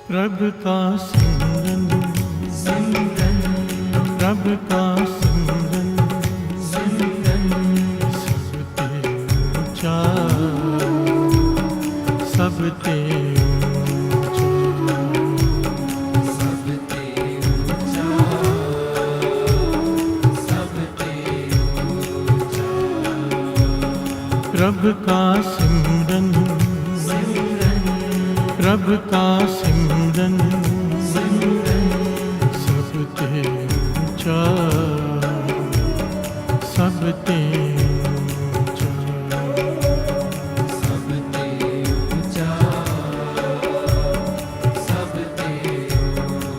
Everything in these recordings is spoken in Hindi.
प्रभु का सिमरन सिमरन, प्रभु का सिमरन सिमरन, सबते ऊंचा सबते प्रभु का सिमरन प्रभु का सिमरन सबते ऊंचा सबते ऊंचा सबते ऊंचा सबते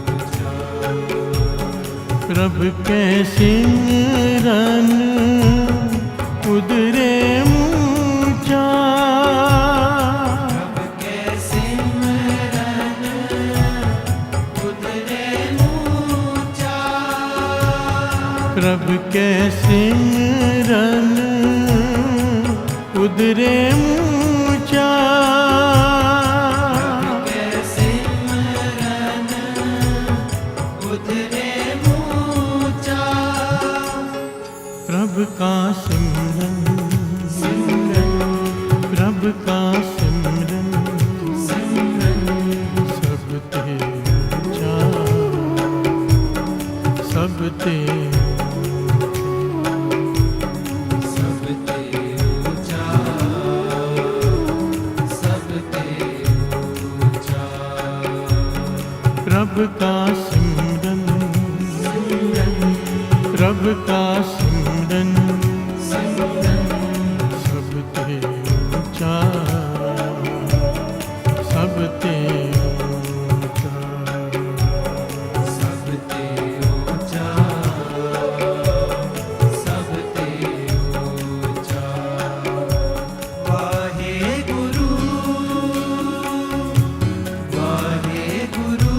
ऊंचा। प्रभु के सिमरन उदरे ऊंचा, प्रभु के सिमरन उदरे ऊंचा, प्रभु का सिमरन प्रभु का सिमरन सबते ऊंचा सबते प्रभु का सिमरन प्रभु का सिमरन सबते ऊंचा सबते ऊंचा सबते ऊंचा सबते ऊंचा। वाहे गुरु वाहे गुरु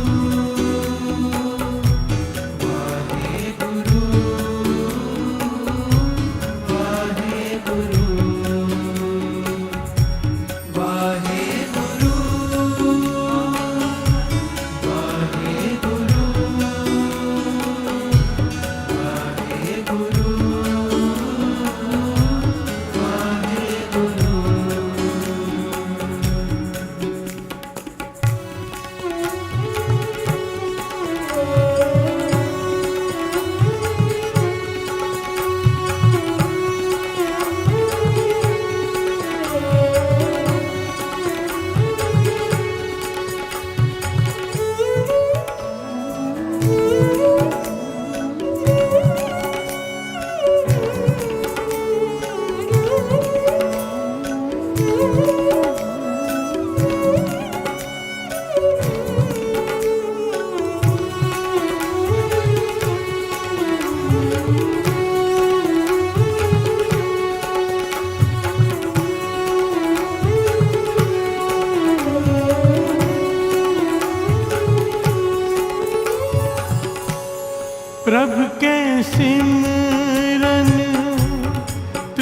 प्रभु के सिमरन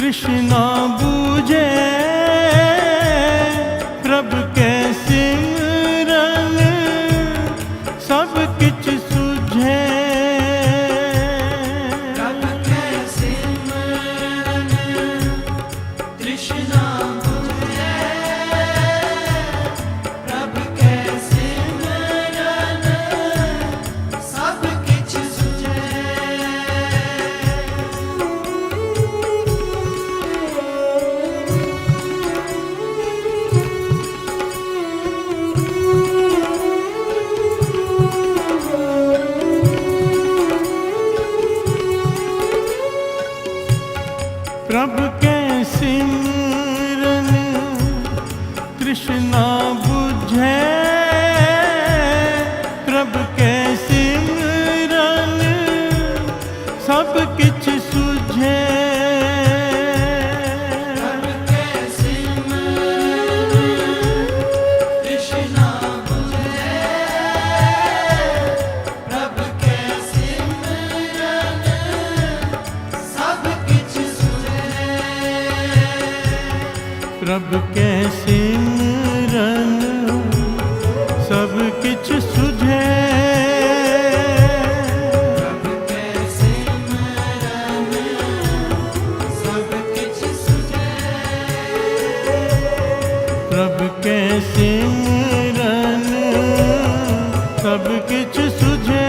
तृष्णा बूझे प्रभु के सिमरन सब किछ सुझे। प्रभु के सिमरन तृष्णा बुझे, प्रभु के सिमरन सब किछ सुझे। प्रभु के सिमरन तृष्णा बुझे, प्रभु के सिमरन सब किछ सुझे। प्रभु के सिमरन तृष्णा बुझे, प्रभु के सिमरन सब किछ सुझे। प्रभु के सिमरन सब किछ सुझे। प्रभु के सिमरन सब किछ सुझे। प्रभु के सिमरन सब किछ सुझे।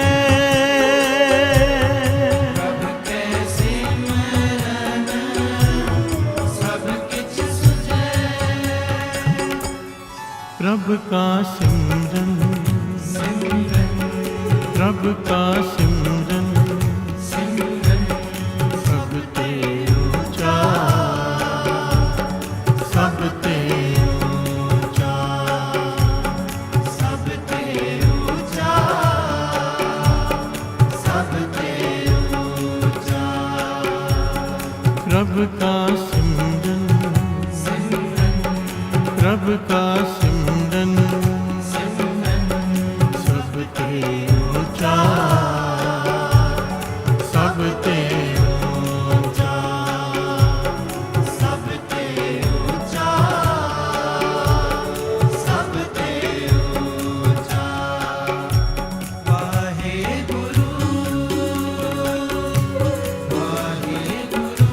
प्रभु के सिमरन सब किछ सुझे। प्रभु का सिमरन, प्रभु का सिमरन सब ते ऊंचा, सब ते ऊंचा, सब ते ऊंचा, सब ते ऊंचा। प्रभु का सिमरन, प्रभु का सिमरन सब ते ऊंचा, सब ते ऊंचा, सब ते ऊंचा, सब ते ऊंचा। वाहे गुरु, वाहे गुरु,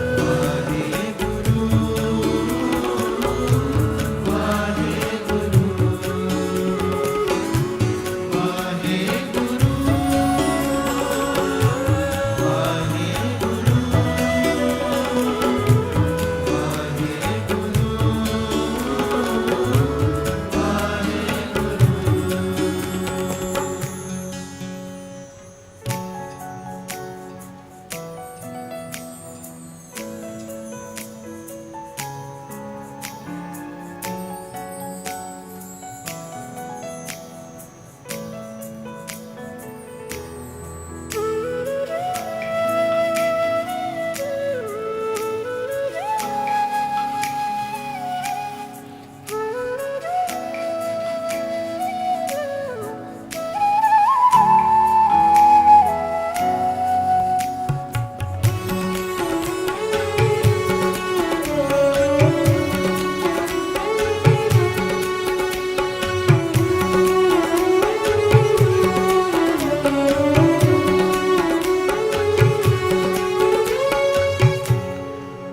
वाहे गुरु, वाहे गुरु, वाहे गुरु, वाहे गुरु, वाहे गुरु, वाहे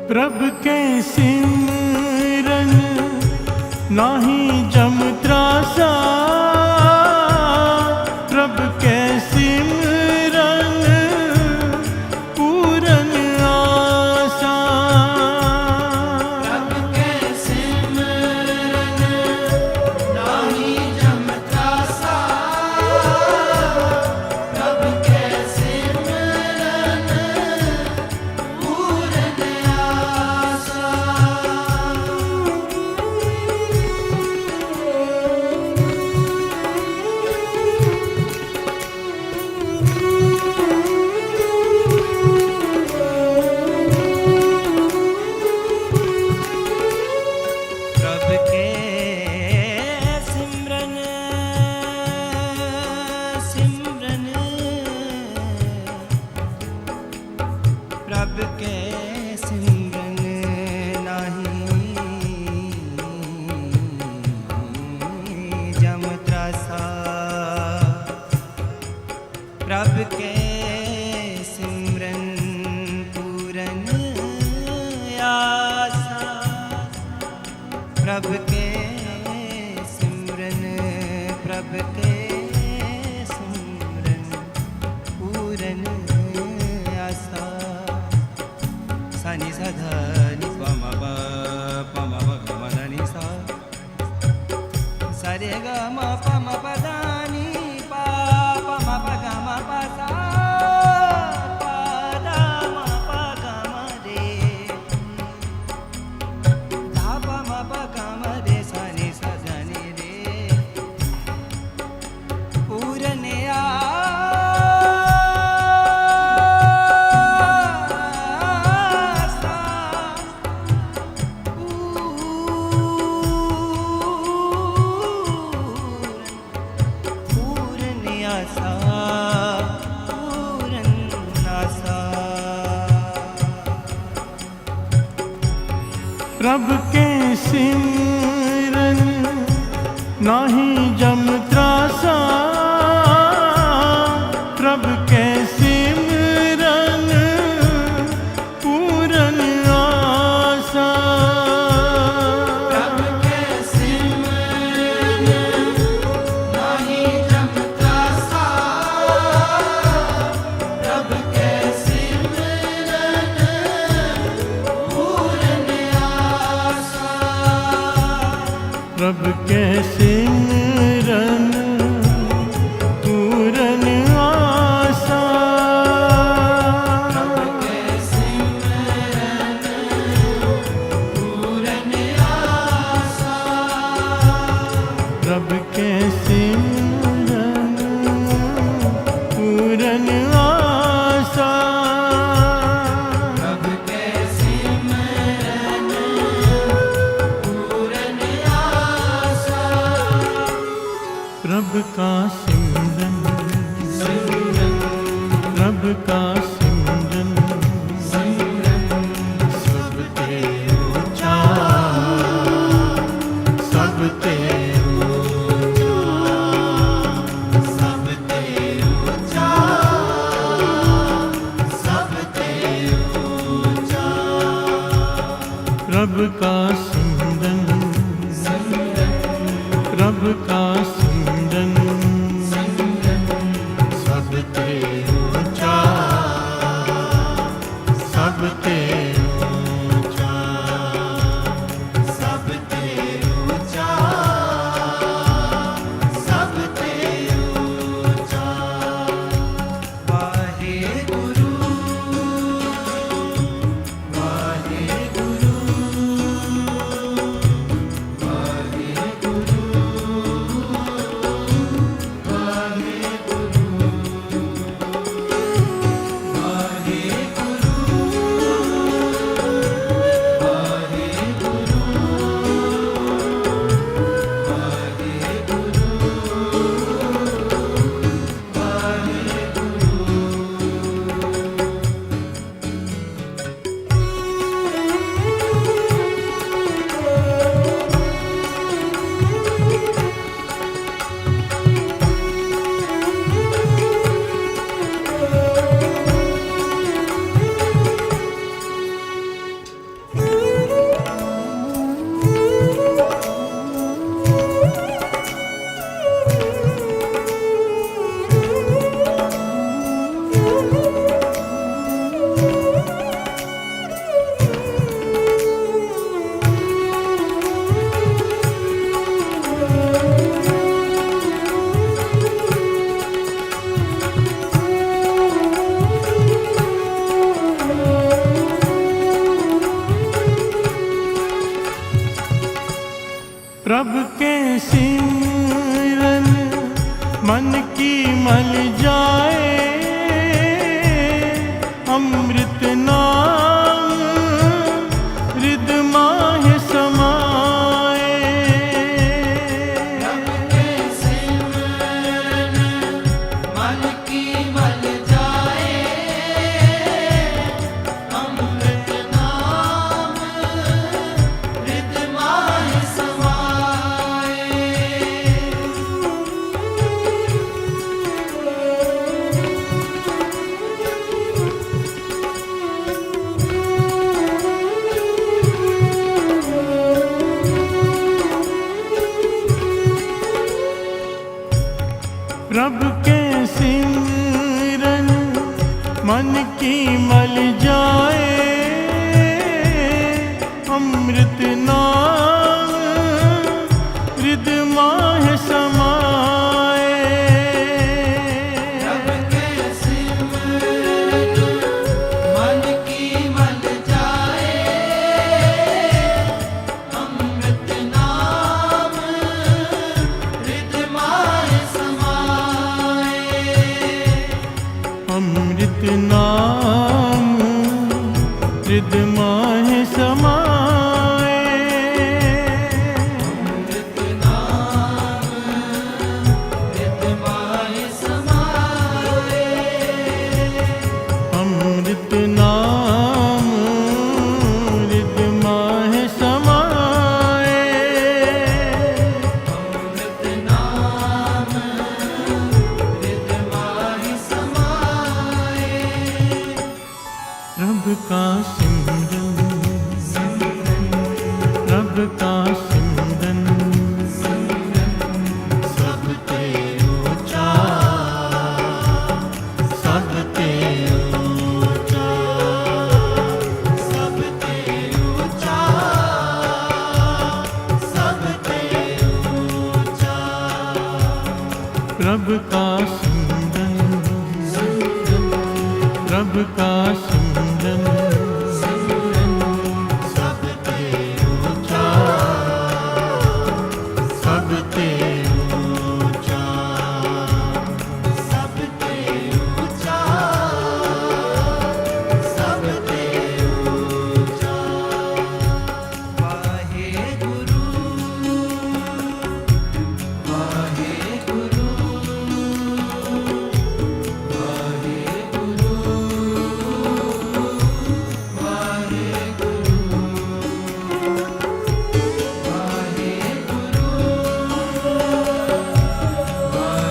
प्रभु के सिमरन नाही जम त्रासा, प्रभु के सिमरन पूरन आसा। प्रभु के सिमरन नाही जम त्रासा, प्रभु के सिमरन पूरन आसा। प्रभ के सिमरन पूरन आसा, प्रभ के सिमरन, प्रभ के सिमरन पूरन आसा। सानी सा धा नि पा मा प मा प ग म ध नि सा, सा रे ग म प म प ध नि पा प म प ग म प सा, प ध म प ग म रे, धा प म प ग म रे, सा नि सा ध नि रे पूरन प्रभ के सिमरन नाही जम त्रासा, प्रभ के सिमरन पूरन आसा। प्रभ के सिमरन नाही जम त्रासा, प्रभ के सिमरन पूरन आसा। प्रभ के सिमरन पूरन आसा। प्रभ के सिमरन पूरन आसा। प्रभ के सिमरन पूरन आसा। प्रभ के सिमरन पूरन आसा। प्रभ का सिमरन, प्रभ का सिमरन सब ते ऊंचा, सब ते ऊंचा, सब ते ऊंचा, सब ते ऊंचा। प्रभ का सिमरन, प्रभ का सिमरन सब ते ऊंचा, सब ते ऊंचा, सब ते ऊंचा, सब ते ऊंचा। वाहे गुरु, वाहे गुरु, वाहे गुरु, वाहे गुरु, वाहे गुरु, वाहे गुरु, वाहे गुरु, वाहे प्रभ के सिमरन मन की मल जाए, अमृत नाम हृद माहि समाए। प्रभ के सिमरन मन की मल जाए, अमृत नाम हृद माहि समाए। प्रभु के सिमरन मन की मल जाए, अमृत नाम हृद माह समाए। प्रभु के सिमरन मन की मल जाए, अमृत नाम हृद माह समाए। अमृत नाम हृद माह समाए। अमृत नाम हृद माह समाए। अमृत नाम हृद माह समाए। अमृत नाम हृद माह समाए। रब का सिमरन, रब का सिमरन सबते ऊंचा, सबते ऊंचा, सबते ऊंचा, सबते ऊंचा। रब का सिमरन, रब का सिमरन सबते ऊंचा, सबते ऊंचा, सबते ऊंचा, सबते ऊंचा। वाहे गुरु, वाहे गुरु, वाहे गुरु, वाहे गुरु, वाहे गुरु, वाहे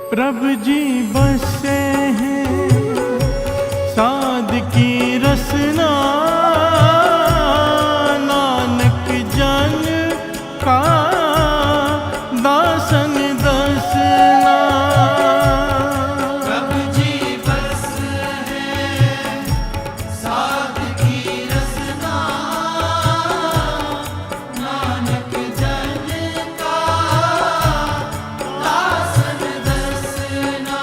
प्रभु जी बसे हैं साध की रसना, नानक जन का दासन दसना। प्रभु जी बस है साध की रसना, नानक जन का दासन दसना।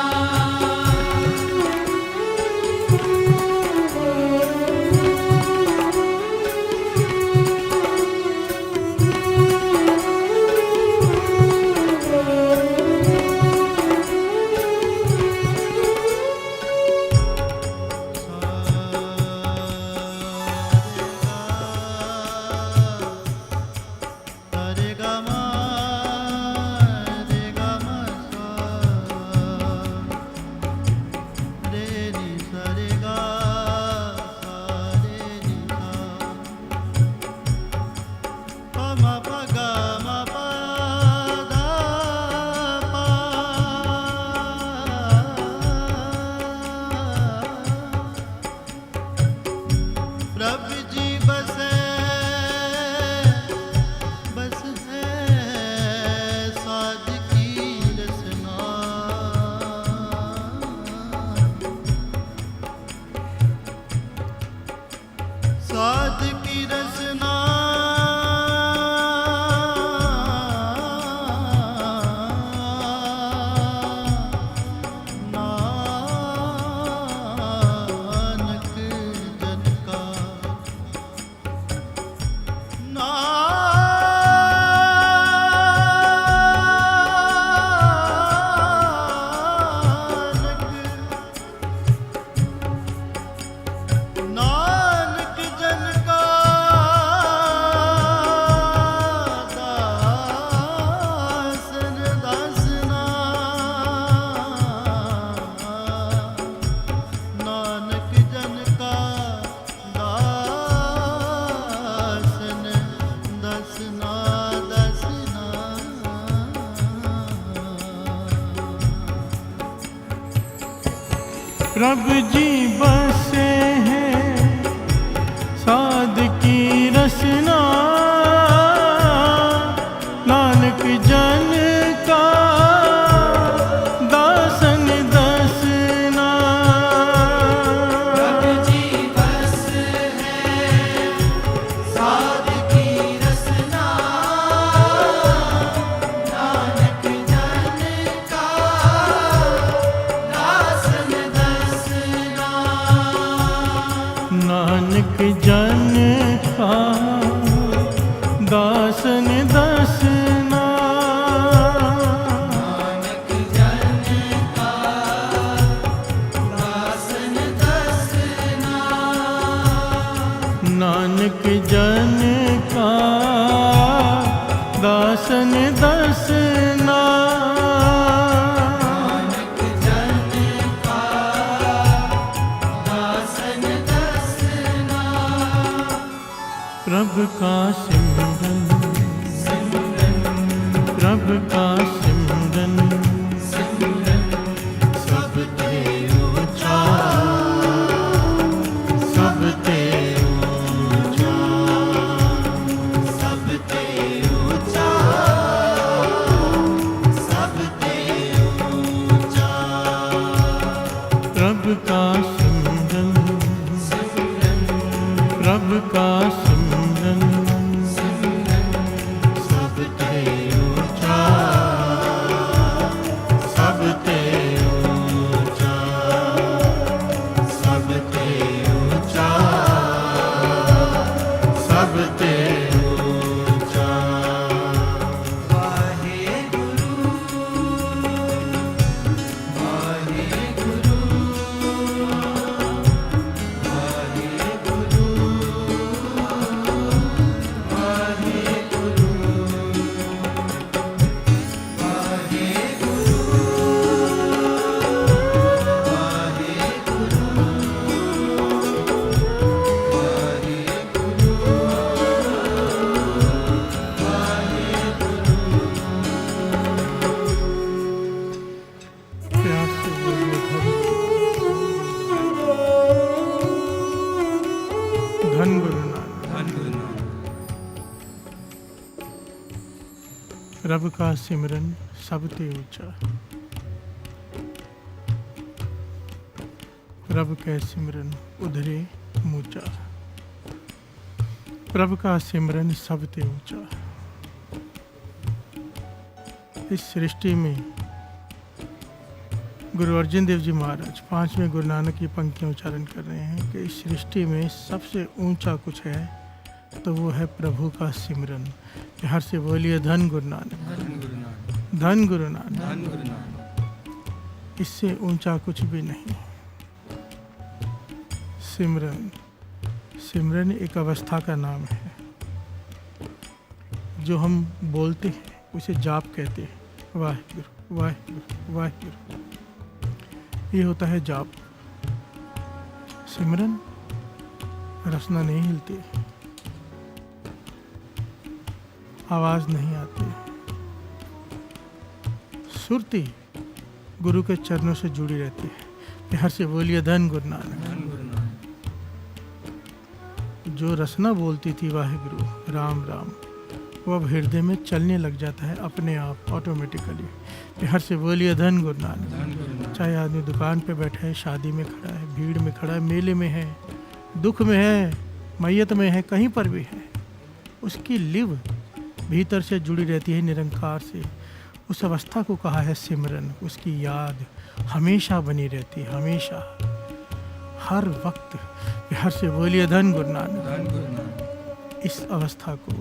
प्रभु जी बसे हैं साध की रसना, नानक जन का दासन दसना। प्रभु जी बस है साध की रसना, नानक जन का दासन दसना। नानक जन का दासन दसना। नानक जन का दासन दसना। नानक जन का दासन दसना। नानक जन का दासन दसना। प्रभु का सिमरन, प्रभु का सिमरन, सबते ऊंचा, सबते ऊंचा, सबते ऊंचा, सबते ऊंचा। प्रभु का सिमरन, प्रभु का सिमरन, सबते ऊंचा, सबते ऊंचा, सबते ऊंचा, सबते ऊंचा। वाहे गुरु, वाहे गुरु, वाहे गुरु, वाहे गुरु, वाहे गुरु, वाहे गुरु, वाहे प्यार से बोलिए धन गुरु नानक। धन गुरु नानक। रब का सिमरन सबते ऊंचा, रब के सिमरन उधरे मूचा। प्रभु का सिमरन सबते ऊंचा। इस सृष्टि में गुरु अर्जन देव जी महाराज 5वें गुरु नानक की पंक्तियां उच्चारण कर रहे हैं कि इस सृष्टि में सबसे ऊंचा कुछ है तो वो है प्रभु का सिमरन। हर से बोलिए धन गुरु नानक, धन गुरु नानक। धन गुरु नानक। धन गुरु नानक। इससे ऊंचा कुछ भी नहीं। सिमरन, सिमरन एक अवस्था का नाम है जो हम बोलते हैं, उसे जाप कहते हैं। वाहिगुरु वाहिगुरु वाहिगुरु, ये होता है जाप। सिमरन, रसना नहीं हिलती, आवाज नहीं आती, सुरती गुरु के चरणों से जुड़ी रहती है। हर से बोलिए धन गुरु नानक। धन गुरु नानक। जो रसना बोलती थी वाहिगुरु राम राम, वो अब हृदय में चलने लग जाता है अपने आप, ऑटोमेटिकली। हर से बोलिए धन गुरु नानक। धन गुरु नानक। चाहे आदमी दुकान पे बैठा है, शादी में खड़ा है, भीड़ में खड़ा है, मेले में है, दुख में है, मैयत में है, कहीं पर भी है, उसकी लिव भीतर से जुड़ी रहती है निरंकार से। उस अवस्था को कहा है सिमरन। उसकी याद हमेशा बनी रहती है, हमेशा, हर वक्त। हर से बोलिए धन गुरु नानक। धन गुरु नानक। इस अवस्था को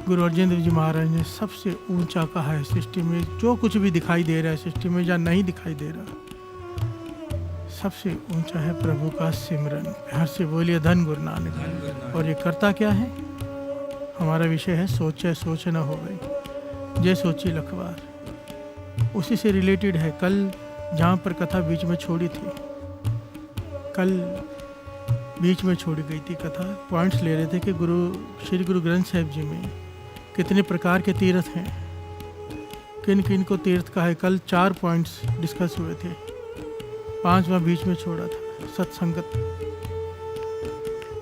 गुरु अर्जन देव जी महाराज ने सबसे ऊंचा कहा है सृष्टि में। जो कुछ भी दिखाई दे रहा है सृष्टि में या नहीं दिखाई दे रहा, सबसे ऊंचा है प्रभु का सिमरन। हर से बोलिए धन गुरु नानक। धन गुरु नानक। और ये करता क्या है? हमारा विषय है सोचे सोच न हो गई, जय सोची लखवार। उसी से रिलेटेड है। कल जहाँ पर कथा बीच में छोड़ी थी, कल बीच में छोड़ी गई थी कथा, पॉइंट्स ले रहे थे कि श्री गुरु ग्रंथ साहिब जी में कितने प्रकार के तीर्थ हैं, किन किन को तीर्थ का है। कल 4 पॉइंट्स डिस्कस हुए थे। 5वां बीच में छोड़ा था, सत्संगत।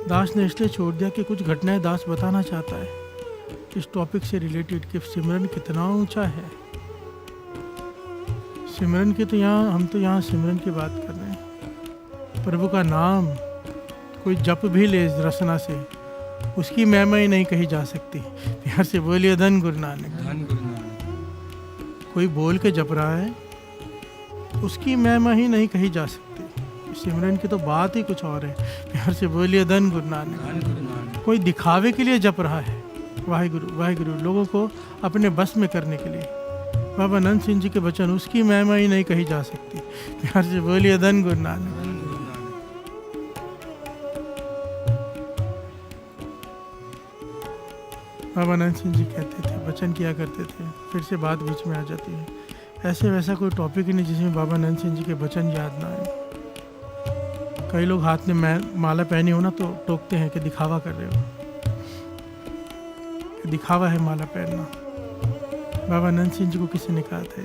दास ने इसलिए छोड़ दिया कि कुछ घटनाएं दास बताना चाहता है इस टॉपिक से रिलेटेड कि सिमरन कितना ऊंचा है। सिमरन की तो हम तो यहाँ सिमरन की बात कर रहे हैं। प्रभु का नाम कोई जप भी ले रसना से, उसकी महिमा ही नहीं कही जा सकती। प्यार से बोलिए धन गुरु नानक। धन गुरु नानक। कोई बोल के जप रहा है, उसकी महिमा ही नहीं कही जा सकती। सिमरन की तो बात ही कुछ और है। प्यार से बोलिए धन गुरु नानक। धन गुरु नानक। कोई दिखावे के लिए जप रहा है, वाहिगुरु वाहिगुरु, लोगों को अपने बस में करने के लिए। बाबा नंद सिंह जी के वचन, उसकी महिमा ही नहीं कही जा सकती। प्यार से बोलिए धन गुरु नानक। धन गुरु नानक। बाबा नंद सिंह जी कहते थे, वचन किया करते थे, फिर से बात बीच में आ जाती है। ऐसे वैसा कोई टॉपिक ही नहीं जिसमें बाबा नंद सिंह जी के वचन याद ना आए। कई लोग हाथ में माला पहनी हो ना तो टोकते हैं कि दिखावा कर रहे हो, दिखावा है माला पहनना। बाबा नंद सिंह जी को किसी ने कहा था,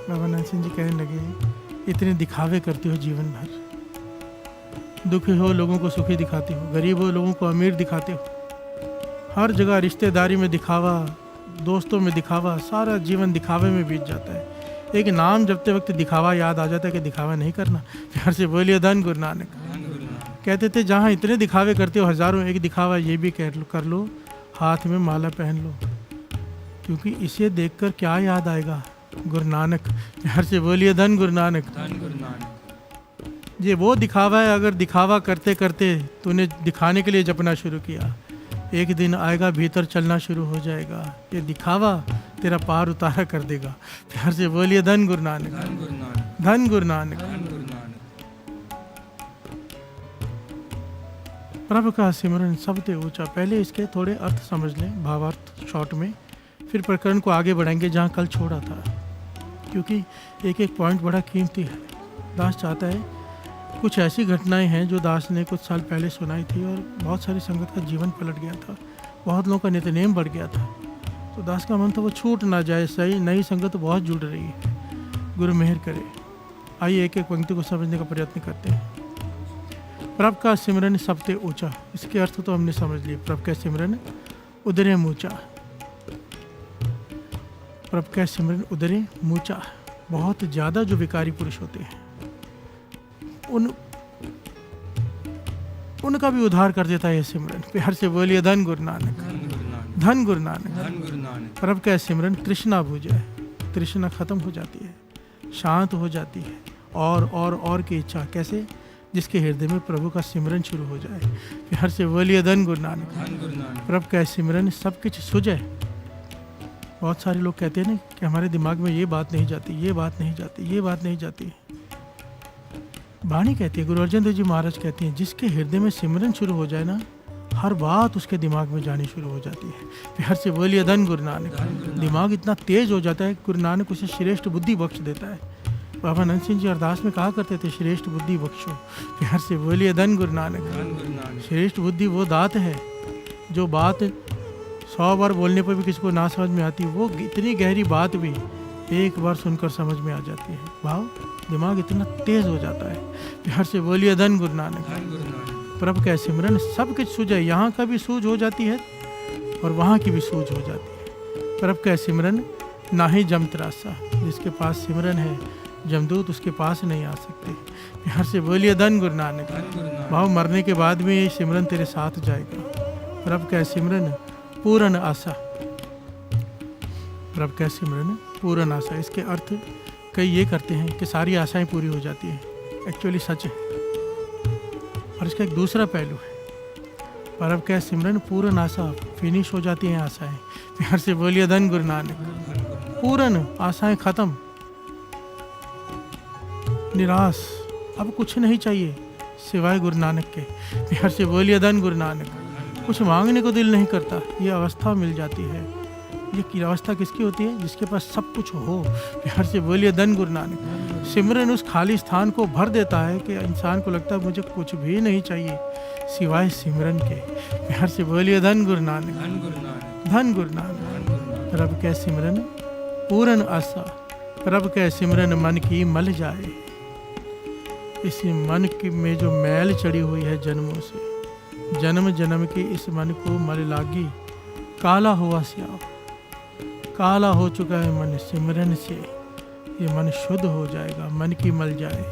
बाबा नंद सिंह जी कहने लगे, इतने दिखावे करती हो जीवन भर, दुखी हो लोगों को सुखी दिखाती हो, गरीब हो लोगों को अमीर दिखाते हो, हर जगह रिश्तेदारी में दिखावा, दोस्तों में दिखावा, सारा जीवन दिखावे में बीत जाता है। एक नाम जपते वक्त दिखावा याद आ जाता है कि दिखावा नहीं करना। प्यार से बोलिए धन गुरु नानक। कहते थे जहाँ इतने दिखावे करते हो हजारों, एक दिखावा ये भी कर लो, हाथ में माला पहन लो, क्योंकि इसे देखकर क्या याद आएगा, गुरु नानक। प्यार से बोलिए धन गुरु नानक। धन गुरु नानक। ये वो दिखावा है, अगर दिखावा करते करते तूने दिखाने के लिए जपना शुरू किया, एक दिन आएगा भीतर चलना शुरू हो जाएगा, ये दिखावा तेरा पार उतारा कर देगा। प्यार से बोलिए धन गुरु नानक। धन गुरु नानक। धन गुरु नानक। धन गुरु नानक। प्रभु का सिमरन सबसे ऊंचा। पहले इसके थोड़े अर्थ समझ लें, भावार्थ शॉर्ट में, फिर प्रकरण को आगे बढ़ाएंगे जहाँ कल छोड़ा था, क्योंकि एक एक पॉइंट बड़ा कीमती है। दास चाहता है, कुछ ऐसी घटनाएं हैं जो दास ने कुछ साल पहले सुनाई थी और बहुत सारी संगत का जीवन पलट गया था, बहुत लोगों का नित्यनेम बढ़ गया था। तो दास का मन था वो छूट ना जाए। सही नई संगत तो बहुत जुड़ रही है, गुरु मेहर करे। आइए एक एक पंक्ति को समझने का प्रयत्न करते हैं। प्रभु का सिमरन सबसे ऊंचा, इसके अर्थ तो हमने समझ लिए। प्रभु का सिमरन उदरे मूचा, प्रभु का सिमरन उदरे मूचा। बहुत ज़्यादा जो विकारी पुरुष होते हैं उनका भी उद्धार कर देता है ये सिमरन। प्यार से बोलिए धन गुरु नानक। धन गुरु नानक। धन गुरु नानक। प्रभु का सिमरन तृष्णा बुझ जाए, तृष्णा खत्म हो जाती है, शांत हो जाती है, और की इच्छा। कैसे? जिसके हृदय में प्रभु का सिमरन शुरू हो जाए। प्यार से बोलिए धन गुरु नानक। धन गुरु नानक। प्रभु का सिमरन सब कुछ सुझे। बहुत सारे लोग कहते हैं ना कि हमारे दिमाग में ये बात नहीं जाती, ये बात नहीं जाती, ये बात नहीं जाती। वाणी कहती है, गुरु अर्जन देव जी महाराज कहते हैं, जिसके हृदय में सिमरन शुरू हो जाए ना, हर बात उसके दिमाग में जानी शुरू हो जाती है। प्यार से बोलिए धन गुरु नानक। दिमाग इतना तेज हो जाता है, गुरु नानक उसे श्रेष्ठ बुद्धि बख्श देता है। बाबा नंद सिंह जी अरदास में कहा करते थे, श्रेष्ठ बुद्धि बख्शो। प्यार से बोलिए धन गुरु नानक। श्रेष्ठ बुद्धि वो दात है जो बात 100 बार बोलने पर भी किसी को ना समझ में आती, वो इतनी गहरी बात भी एक बार सुनकर समझ में आ जाती है। भाव दिमाग इतना तेज हो जाता है। प्यार से बोलिए धन गुरु नानक। प्रभु का सिमरन सब कुछ सूझे, यहाँ का भी सूझ हो जाती है और वहाँ की भी सूझ हो जाती है। प्रभु का सिमरन ना ही जम तरासा, जिसके पास सिमरन है जमदूत उसके पास नहीं आ सकते। प्यार से बोलिए धन गुरु नानक। भाव मरने के बाद में ये सिमरन तेरे साथ जाएगा। प्रभु का सिमरन पूर्ण आशा। प्रभु का सिमरन पूर्ण आशा, इसके अर्थ कई ये करते हैं कि सारी आशाएं पूरी हो जाती हैं, एक्चुअली सच है। और इसका एक दूसरा पहलू है, प्रभु का सिमरन पूर्ण आशा, फिनिश हो जाती हैं आशाएं। प्यार से बोलिए धन गुरु नानक। पूर्ण आशाएं खत्म, निराश, अब कुछ नहीं चाहिए सिवाय गुरु नानक के। प्यार से बोलिए धन गुरु नानक। कुछ मांगने को दिल नहीं करता, ये अवस्था मिल जाती है। ये अवस्था किसकी होती है? जिसके पास सब कुछ हो। प्यार से बोलिए धन गुरु नानक। सिमरन उस खाली स्थान को भर देता है कि इंसान को लगता है मुझे कुछ भी नहीं चाहिए सिवाय सिमरन के। प्यार से बोलिए धन गुरु नानक। धन गुरु नानक। प्रभु के सिमरन पूर्ण आशा, प्रभु के सिमरन मन की मल जाए। इस मन की में जो मैल चढ़ी हुई है जन्मों से, जन्म जन्म की इस मन को मल लागी, काला हुआ स्याह, काला हो चुका है मन सिमरन से, ये मन शुद्ध हो जाएगा, मन की मल जाए।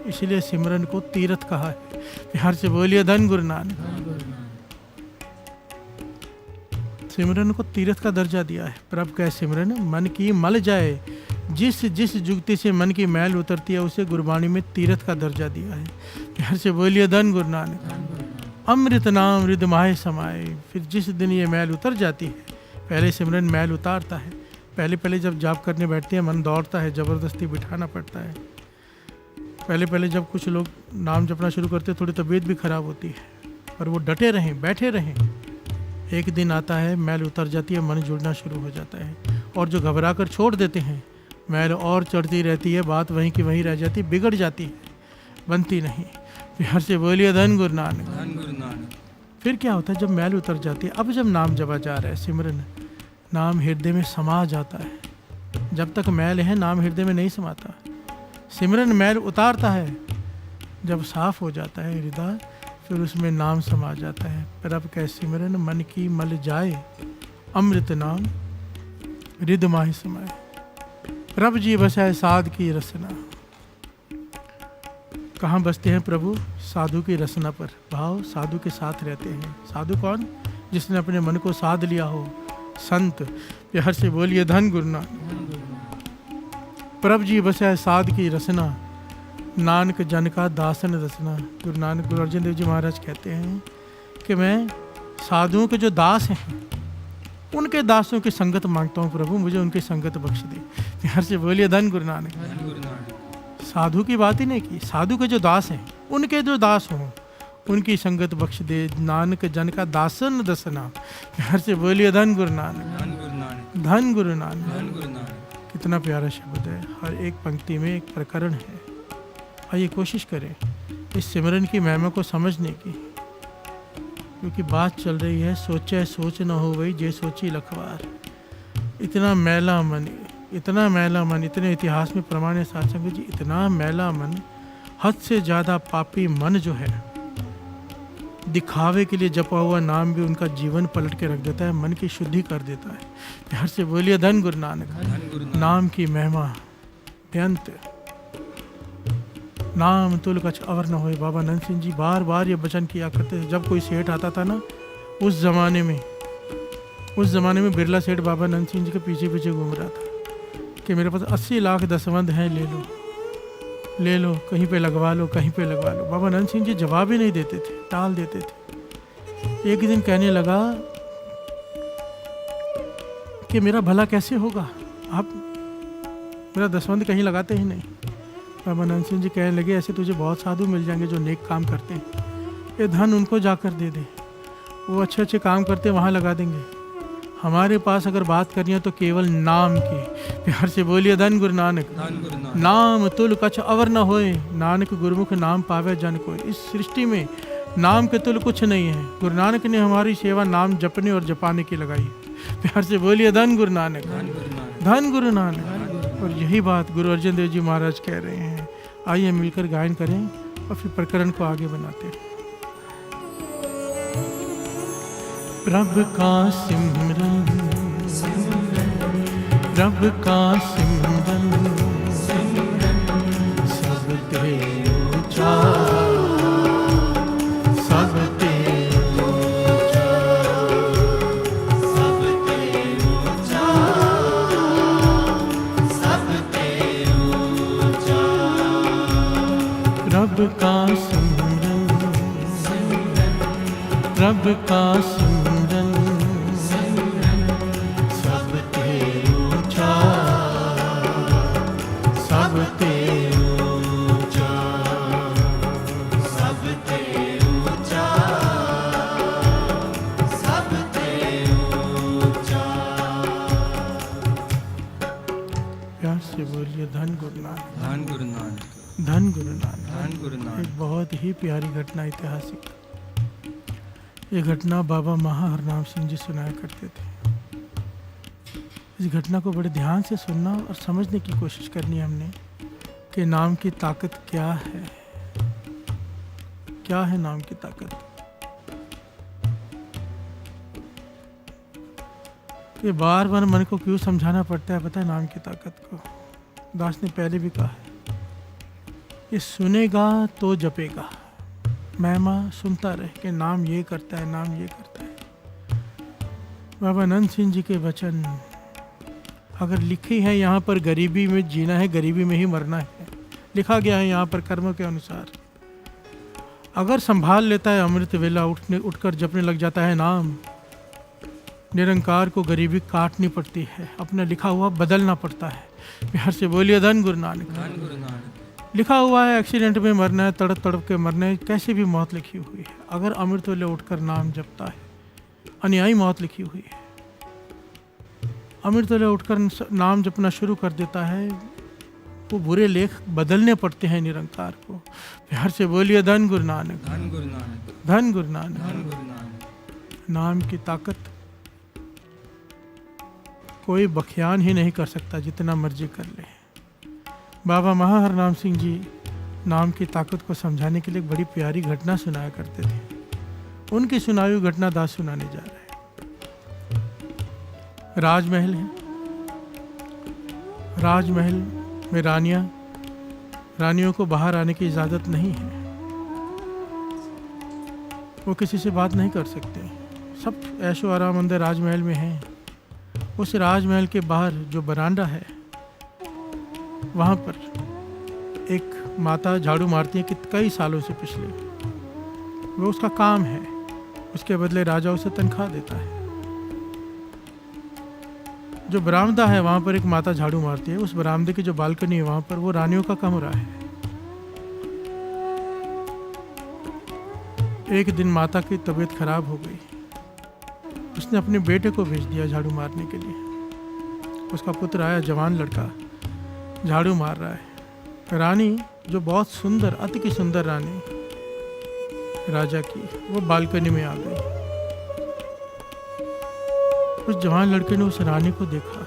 इसलिए सिमरन को तीर्थ कहा है। प्यार से बोलिए धन गुरु नानक। सिमरन को तीर्थ का दर्जा दिया है। प्रभु का सिमरन मन की मल जाए, जिस जिस जुगती से मन की मैल उतरती है उसे गुरबाणी में तीर्थ का दर्जा दिया है। प्यार से बोलिए धन गुरु नानक। अमृत नाम हृदय माहे समाए। फिर जिस दिन ये मैल उतर जाती है, पहले सिमरन मैल उतारता है। पहले पहले जब जाप करने बैठते हैं मन दौड़ता है, ज़बरदस्ती बिठाना पड़ता है। पहले पहले जब कुछ लोग नाम जपना शुरू करते हैं थोड़ी तबीयत भी खराब होती है, पर वो डटे रहें, बैठे रहें। एक दिन आता है मैल उतर जाती है, मन जुड़ना शुरू हो जाता है। और जो घबरा कर छोड़ देते हैं, मैल और चढ़ती रहती है, बात वहीं की वहीं रह जाती, बिगड़ जाती है, बनती नहीं। प्यार से बोलिए धन गुरु नानक। धन गुरु नानक। फिर क्या होता है जब मैल उतर जाती है, अब जब नाम जपा जा रहा है, सिमरन नाम हृदय में समा जाता है। जब तक मैल है नाम हृदय में नहीं समाता। सिमरन मैल उतारता है, जब साफ हो जाता है हृदय, फिर उसमें नाम समा जाता है। प्रभु का सिमरन मन की मल जाए, अमृत नाम हृदय माहि समाए। प्रभु जी बसाए साध की रसना। कहाँ बसते हैं प्रभु? साधु की रसना पर। भाव साधु के साथ रहते हैं। साधु कौन? जिसने अपने मन को साध लिया हो, संत। प्यार से बोलिए धन गुरु नानक। प्रभु जी बसाए साध की रसना, नानक जन का दासन दसना। गुरु नानक गुरु अर्जन देव जी महाराज कहते हैं कि मैं साधुओं के जो दास हैं, उनके दासों की संगत मांगता हूँ प्रभु, मुझे उनकी संगत बख्श दे। प्यार से बोलिए धन गुरु नानक। साधु की बात ही नहीं की, साधु के जो दास हैं, उनके जो दास हों, उनकी संगत बख्श दे। नानक जन का दासन दसना। प्यार से बोलिए धन गुरु नानक। धन गुरु नानक। कितना प्यारा शब्द है। हर एक पंक्ति में एक प्रकरण है। आइए कोशिश करें इस सिमरन की महिमा को समझने की, क्योंकि बात चल रही है सोचे सोच न हो वही जे सोची लखवार। इतना मैला मन, इतना मैला मन, इतने इतिहास में प्रमाण है साथ संगत जी, इतना मैला मन, हद से ज़्यादा पापी मन जो है, दिखावे के लिए जपा हुआ नाम भी उनका जीवन पलट के रख देता है, मन की शुद्धि कर देता है। प्यार से बोलिए धन गुरु नानक। नाम की महिमा बेअंत। नाम तुल कछ अवर न होए। बाबा नंद सिंह जी बार बार ये वचन किया करते थे। जब कोई सेठ आता था ना, उस ज़माने में बिरला सेठ बाबा नंद सिंह जी के पीछे पीछे घूम रहा था कि मेरे पास 80 लाख दसवंध हैं, ले लो, कहीं पे लगवा लो, कहीं पे लगवा लो। बाबा नंद सिंह जी जवाब ही नहीं देते थे, टाल देते थे। एक दिन कहने लगा कि मेरा भला कैसे होगा, आप मेरा दसवंध कहीं लगाते ही नहीं। बाबा नंद सिंह जी कहने लगे, ऐसे तुझे बहुत साधु मिल जाएंगे जो नेक काम करते हैं, ये धन उनको जाकर दे दे, वो अच्छे अच्छे काम करते हैं, वहाँ लगा देंगे। हमारे पास अगर बात करनी है तो केवल नाम की। प्यार से बोलिए धन गुरु नानक। नाम तुल कछ अवर न होए, नानक गुरुमुख नाम पावे जन कोई। इस सृष्टि में नाम के तुल कुछ नहीं है। गुरु नानक ने हमारी सेवा नाम जपने और जपाने की लगाई है। प्यार से बोलिए धन गुरु नानक। धन गुरु नानक। और यही बात गुरु अर्जन देव जी महाराज कह रहे हैं। आइए मिलकर गायन करें और फिर प्रकरण को आगे बनाते हैं। प्रभु का सिमरन, प्रभु का सिमरन, सब ते ऊंचा, सब ते ऊंचा, सब ते ऊंचा, सब ते ऊंचा। प्रभु का सिमरन, प्रभु का सिमरन, सब ते ऊंचा, सब ते ऊंचा, सब ते ऊंचा, सब ते ऊंचा। प्यार से बोलिए धन गुरु नानक। धन गुरु नानक। धन गुरु नानक। धन गुरु नानक। एक बहुत ही प्यारी घटना, ऐतिहासिक। ये घटना बाबा महाहरनाम सिंह जी सुनाया करते थे। इस घटना को बड़े ध्यान से सुनना और समझने की कोशिश करनी है हमने कि नाम की ताकत क्या है। क्या है नाम की ताकत। ये बार बार मन को क्यों समझाना पड़ता है पता है नाम की ताकत को। दास ने पहले भी कहा है, ये सुनेगा तो जपेगा। महिमा सुनता रहे कि नाम ये करता है, नाम ये करता है। बाबा नंद सिंह जी के वचन अगर लिखे हैं यहाँ पर गरीबी में जीना है, गरीबी में ही मरना है, लिखा गया है यहाँ पर कर्मों के अनुसार। अगर संभाल लेता है अमृत वेला, उठकर जपने लग जाता है नाम, निरंकार को गरीबी काटनी पड़ती है, अपना लिखा हुआ बदलना पड़ता है। बिहार से बोलिए धन गुरु नानक। लिखा हुआ है एक्सीडेंट में मरना है, तड़प तड़प के मरना है, कैसे भी मौत लिखी हुई है। अगर अमृत वेले उठकर नाम जपता है, अन्यायी मौत लिखी हुई है। अमृत वेले उठकर नाम जपना शुरू कर देता है, वो बुरे लेख बदलने पड़ते हैं निरंकार को। बिहार से बोलिए धन गुरु नानक, धन गुरु नानक, धन गुरु नानक। धन गुरु नानक। नाम की ताकत कोई बख्यान ही नहीं कर सकता, जितना मर्जी कर ले। बाबा महाहरनाम सिंह जी नाम की ताकत को समझाने के लिए एक बड़ी प्यारी घटना सुनाया करते थे। उनकी सुनाई हुई घटना दास सुनाने जा रहे हैं। राजमहल है, राजमहल में रानियों को बाहर आने की इजाज़त नहीं है। वो किसी से बात नहीं कर सकते, सब ऐशो आराम अंदर राजमहल में है। उस राजमहल के बाहर जो बरामदा है, वहाँ पर एक माता झाड़ू मारती है कि कई सालों से पिछले, वो उसका काम है। उसके बदले राजा उसे तनख्वाह देता है। जो बरामदा है वहाँ पर एक माता झाड़ू मारती है। उस बरामदे की जो बालकनी है वहाँ पर वो रानियों का कमरा है। एक दिन माता की तबीयत खराब हो गई। उसने अपने बेटे को भेज दिया झाड़ू मारने के लिए। उसका पुत्र आया, जवान लड़का, झाड़ू मार रहा है। रानी जो बहुत सुंदर, अति की सुंदर रानी राजा की, वो बालकनी में आ गई। उस जवान लड़के ने उस रानी को देखा।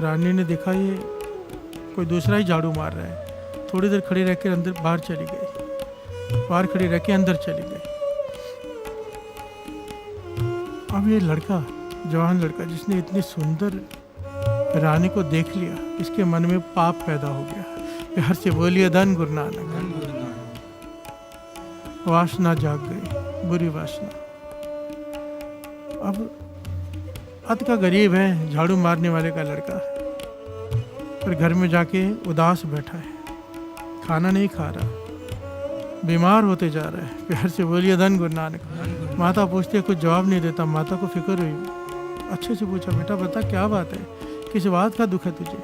रानी ने देखा ये कोई दूसरा ही झाड़ू मार रहा है। थोड़ी देर खड़ी रह के अंदर बाहर चली गई, बाहर खड़ी रह के अंदर चली गई। अब ये लड़का, जवान लड़का जिसने इतनी सुंदर रानी को देख लिया, इसके मन में पाप पैदा हो गया। बिहार से बोलिए धन गुरु नानक। धन गुरु नानक। वासना जाग गई, बुरी वासना। अब अत का गरीब है, झाड़ू मारने वाले का लड़का, पर घर में जाके उदास बैठा है, खाना नहीं खा रहा, बीमार होते जा रहा है। प्यार से बोलिए धन गुरु नानक। माता पूछती है, कुछ जवाब नहीं देता। माता को फिक्र हुई, अच्छे से पूछा, बेटा बता क्या बात है, किस बात का दुख है तुझे?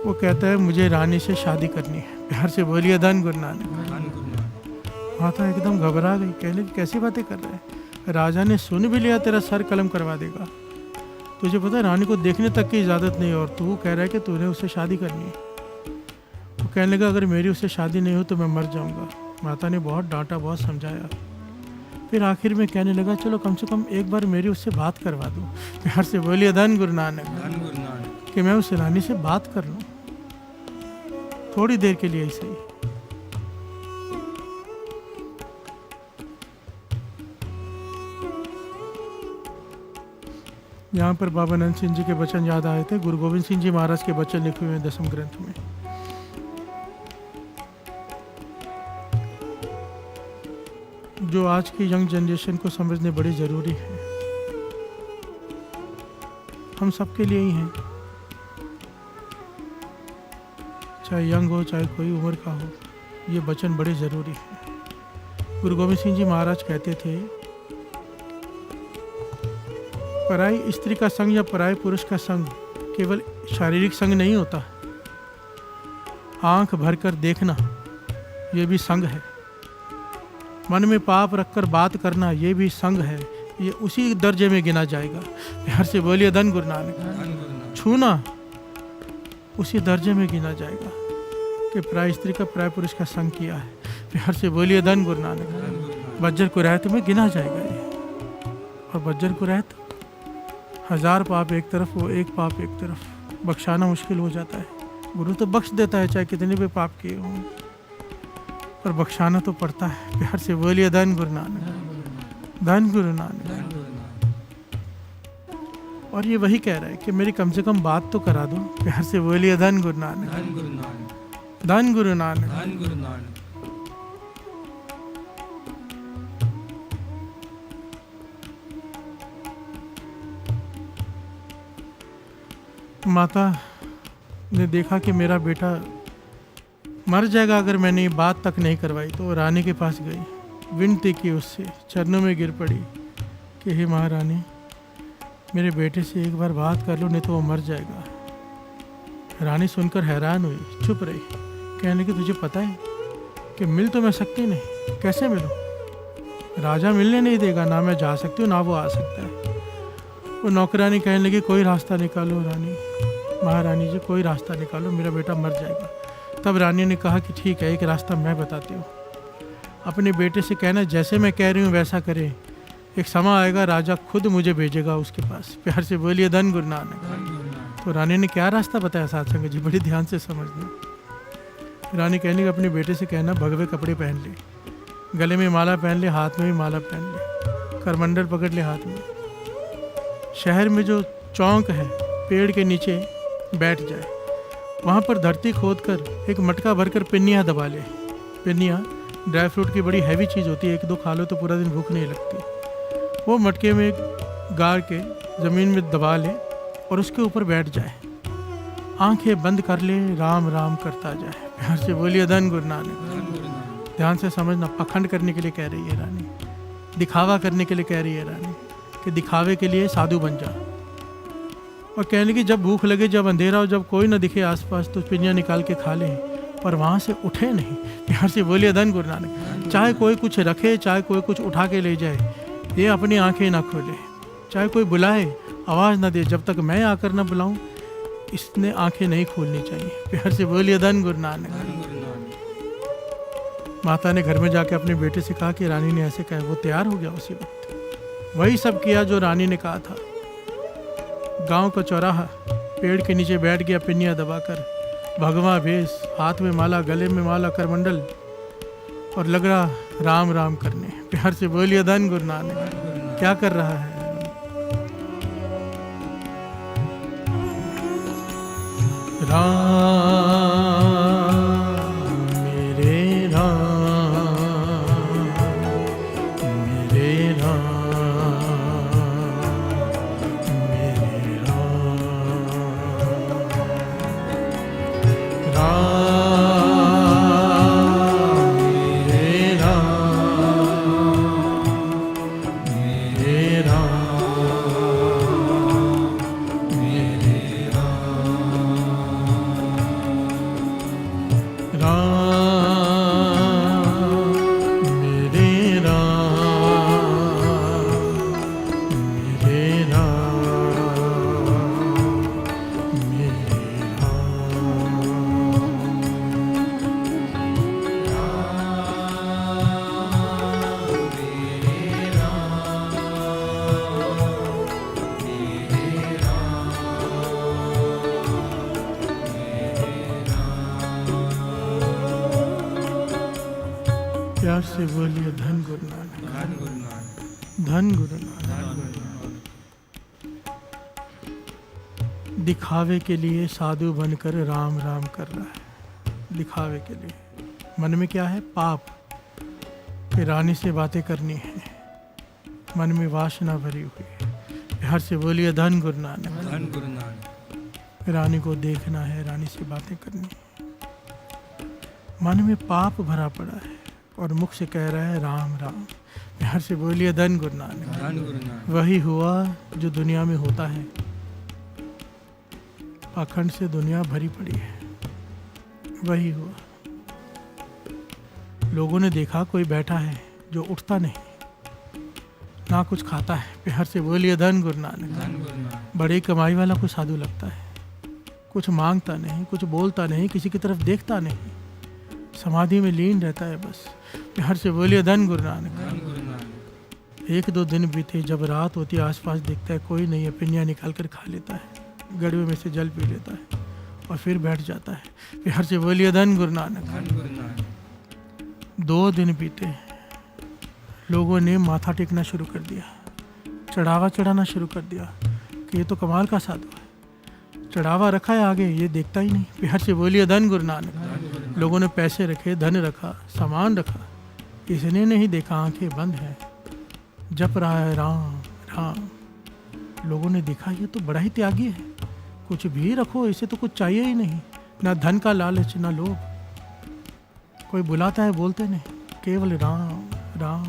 वो कहता है, मुझे रानी से शादी करनी है। प्यार से बोलिए धन गुरु नानक। माता एकदम घबरा गई, कहने कैसी बातें कर रहा है? राजा ने सुन भी लिया तेरा सर कलम करवा देगा। तुझे पता है रानी को देखने तक की इजाज़त नहीं, और तू कह रहा है कि तूने उससे शादी करनी है। वो कहने लगा, अगर मेरी उससे शादी नहीं हो तो मैं मर जाऊंगा। माता ने बहुत डांटा, बहुत समझाया, फिर आखिर में कहने लगा, चलो कम से कम एक बार मेरी उससे बात करवा दो। प्यार से बोलिए धन गुरु नानक, कि मैं उस रानी से बात कर लूं थोड़ी देर के लिए ही सही। यहाँ पर बाबा नंद सिंह जी के वचन याद आए थे। गुरु गोविंद सिंह जी महाराज के वचन लिखे हुए हैं 10वें ग्रंथ में। जो आज की यंग जनरेशन को समझने बड़ी ज़रूरी है। हम सबके लिए ही हैं, चाहे यंग हो चाहे कोई उम्र का हो, ये वचन बड़े ज़रूरी है। गुरु गोविंद सिंह जी महाराज कहते थे, पराई स्त्री का संग या पराई पुरुष का संग केवल शारीरिक संग नहीं होता, आंख भरकर देखना ये भी संग है। मन में पाप रखकर बात करना ये भी संग है, ये उसी दर्जे में गिना जाएगा। प्यार से बोलिए धन गुरु नानक। छूना उसी दर्जे में गिना जाएगा कि पराई स्त्री का पराई पुरुष का संग किया है। प्यार से बोलिए धन गुरु नानक। बज्जर कुरैत में गिना जाएगा ये, और बज्जर कुरैत 1000 पाप एक तरफ, वो एक पाप एक तरफ, बख्शाना मुश्किल हो जाता है। गुरु तो बख्श देता है चाहे कितने भी पाप किए हों। पर बख्शाना तो पड़ता है। प्यार से बोलिए धन गुरु नानक, धन गुरु नानक। और ये वही कह रहा है कि मेरी कम से कम बात तो करा दो। प्यार से बोलिए धन गुरु नानक, धन गुरु नानक, धन गुरु नानक। धन गुरु नानक। माता ने देखा कि मेरा बेटा मर जाएगा अगर मैंने ये बात तक नहीं करवाई, तो वो रानी के पास गई, विनती की उससे, चरणों में गिर पड़ी कि हे महारानी, मेरे बेटे से एक बार बात कर लो, नहीं तो वो मर जाएगा। रानी सुनकर हैरान हुई, चुप रही। कहने लगी तुझे पता है कि मिल तो मैं सकती नहीं, कैसे मिलूं? राजा मिलने नहीं देगा, ना मैं जा सकती हूँ ना वो आ सकता है। वो नौकरानी कहने लगी कोई रास्ता निकालो रानी, महारानी जी कोई रास्ता निकालो, मेरा बेटा मर जाएगा। तब रानी ने कहा कि ठीक है, एक रास्ता मैं बताती हूँ। अपने बेटे से कहना जैसे मैं कह रही हूँ वैसा करे, एक समय आएगा राजा खुद मुझे भेजेगा उसके पास। प्यार से बोलिए धन गुरु नानक। तो रानी ने क्या रास्ता बताया साथ संगत जी, बड़ी ध्यान से समझना। रानी कहने अपने बेटे से कहना भगवे कपड़े पहन ले, गले में माला पहन ले, हाथ में भी माला पहन ले, करमंडल पकड़ ले हाथ में। शहर में जो चौक है पेड़ के नीचे बैठ जाए, वहाँ पर धरती खोद कर एक मटका भरकर पिन्नियाँ दबा ले। पिन्नियाँ ड्राई फ्रूट की बड़ी हैवी चीज़ होती है, एक दो खा लो तो पूरा दिन भूख नहीं लगती। वो मटके में गाड़ के ज़मीन में दबा ले और उसके ऊपर बैठ जाए, आंखें बंद कर ले, राम राम करता जाए। प्यार से बोलिए धन गुरु नानक। ध्यान से समझना, पखंड करने के लिए कह रही है रानी, दिखावा करने के लिए कह रही है रानी कि दिखावे के लिए साधु बन जा। और कहने लगी जब भूख लगे, जब अंधेरा हो, जब कोई ना दिखे आसपास, तो पिंजरा निकाल के खा ले, पर वहाँ से उठे नहीं। प्यार से बोलिए धन गुरु नानक। चाहे कोई कुछ रखे, चाहे कोई कुछ उठा के ले जाए, ये अपनी आंखें ना खोले। चाहे कोई बुलाए, आवाज़ ना दे, जब तक मैं आकर ना बुलाऊं, इसने आंखें नहीं खोलनी चाहिए। प्यार से बोलिए धन गुरु नानक। माता ने घर में जाके अपने बेटे से कहा कि रानी ने ऐसे कहा। वो तैयार हो गया उसी वक्त, वही सब किया जो रानी ने कहा था। गांव का चौराहा, पेड़ के नीचे बैठ गया पिन्नियाँ दबाकर, भगवा भेष, हाथ में माला, गले में माला, करमंडल, और लग रहा राम राम करने। प्यार से बोलिए धन गुरु नानक। क्या कर रहा है? राम मेरे राम, मेरे राम, मेरे राम, राम मेरे राम, मेरे राम, मेरे प्यार से बोलिए धन गुरु नानक, धन गुरु नानक, धन गुरु नानक। दिखावे के लिए साधु बनकर राम राम कर रहा है, दिखावे के लिए। मन में क्या है? पाप, कि रानी से बातें करनी है, मन में वासना भरी हुई है। प्यार से बोलिए धन गुरु नानक, धन गुरु नानक। रानी को देखना है, रानी से बातें करनी है। मन में पाप भरा पड़ा है और मुख से कह रहा है राम राम। प्यार से बोलिए धन गुरु नानक, धन गुरु नानक। वही हुआ जो दुनिया में होता है। पाखंड से दुनिया भरी पड़ी है, वही हुआ। लोगों ने देखा कोई बैठा है जो उठता नहीं, ना कुछ खाता है। प्यार से बोलिए धन गुरु नानक, धन गुरु नानक। बड़ी कमाई वाला को साधु लगता है, कुछ मांगता नहीं, कुछ बोलता नहीं, किसी की तरफ देखता नहीं, समाधि में लीन रहता है बस। प्यार से बोलिए धन गुरु नानक, धन गुरु नानक। एक दो दिन बीते, जब रात होती है आसपास देखता है कोई नहीं है, पिन्नियाँ निकाल कर खा लेता है, गड़वे में से जल पी लेता है और फिर बैठ जाता है। प्यार से बोलिए धन गुरु नानक। धन गुरु नानक। 2 दिन बीते, लोगों ने माथा टेकना शुरू कर दिया, चढ़ावा चढ़ाना शुरू कर दिया कि ये तो कमाल का साधु है। चढ़ावा रखा है आगे, ये देखता ही नहीं। प्यार से बोलिए धन गुरु नानक। लोगों ने पैसे रखे, धन रखा, सामान रखा, इसने नहीं देखा, आंखें बंद है, जप रहा है राम राम। लोगों ने देखा ये तो बड़ा ही त्यागी है, कुछ भी रखो, इसे तो कुछ चाहिए ही नहीं, ना धन का लालच ना लोभ। कोई बुलाता है बोलते नहीं, केवल राम राम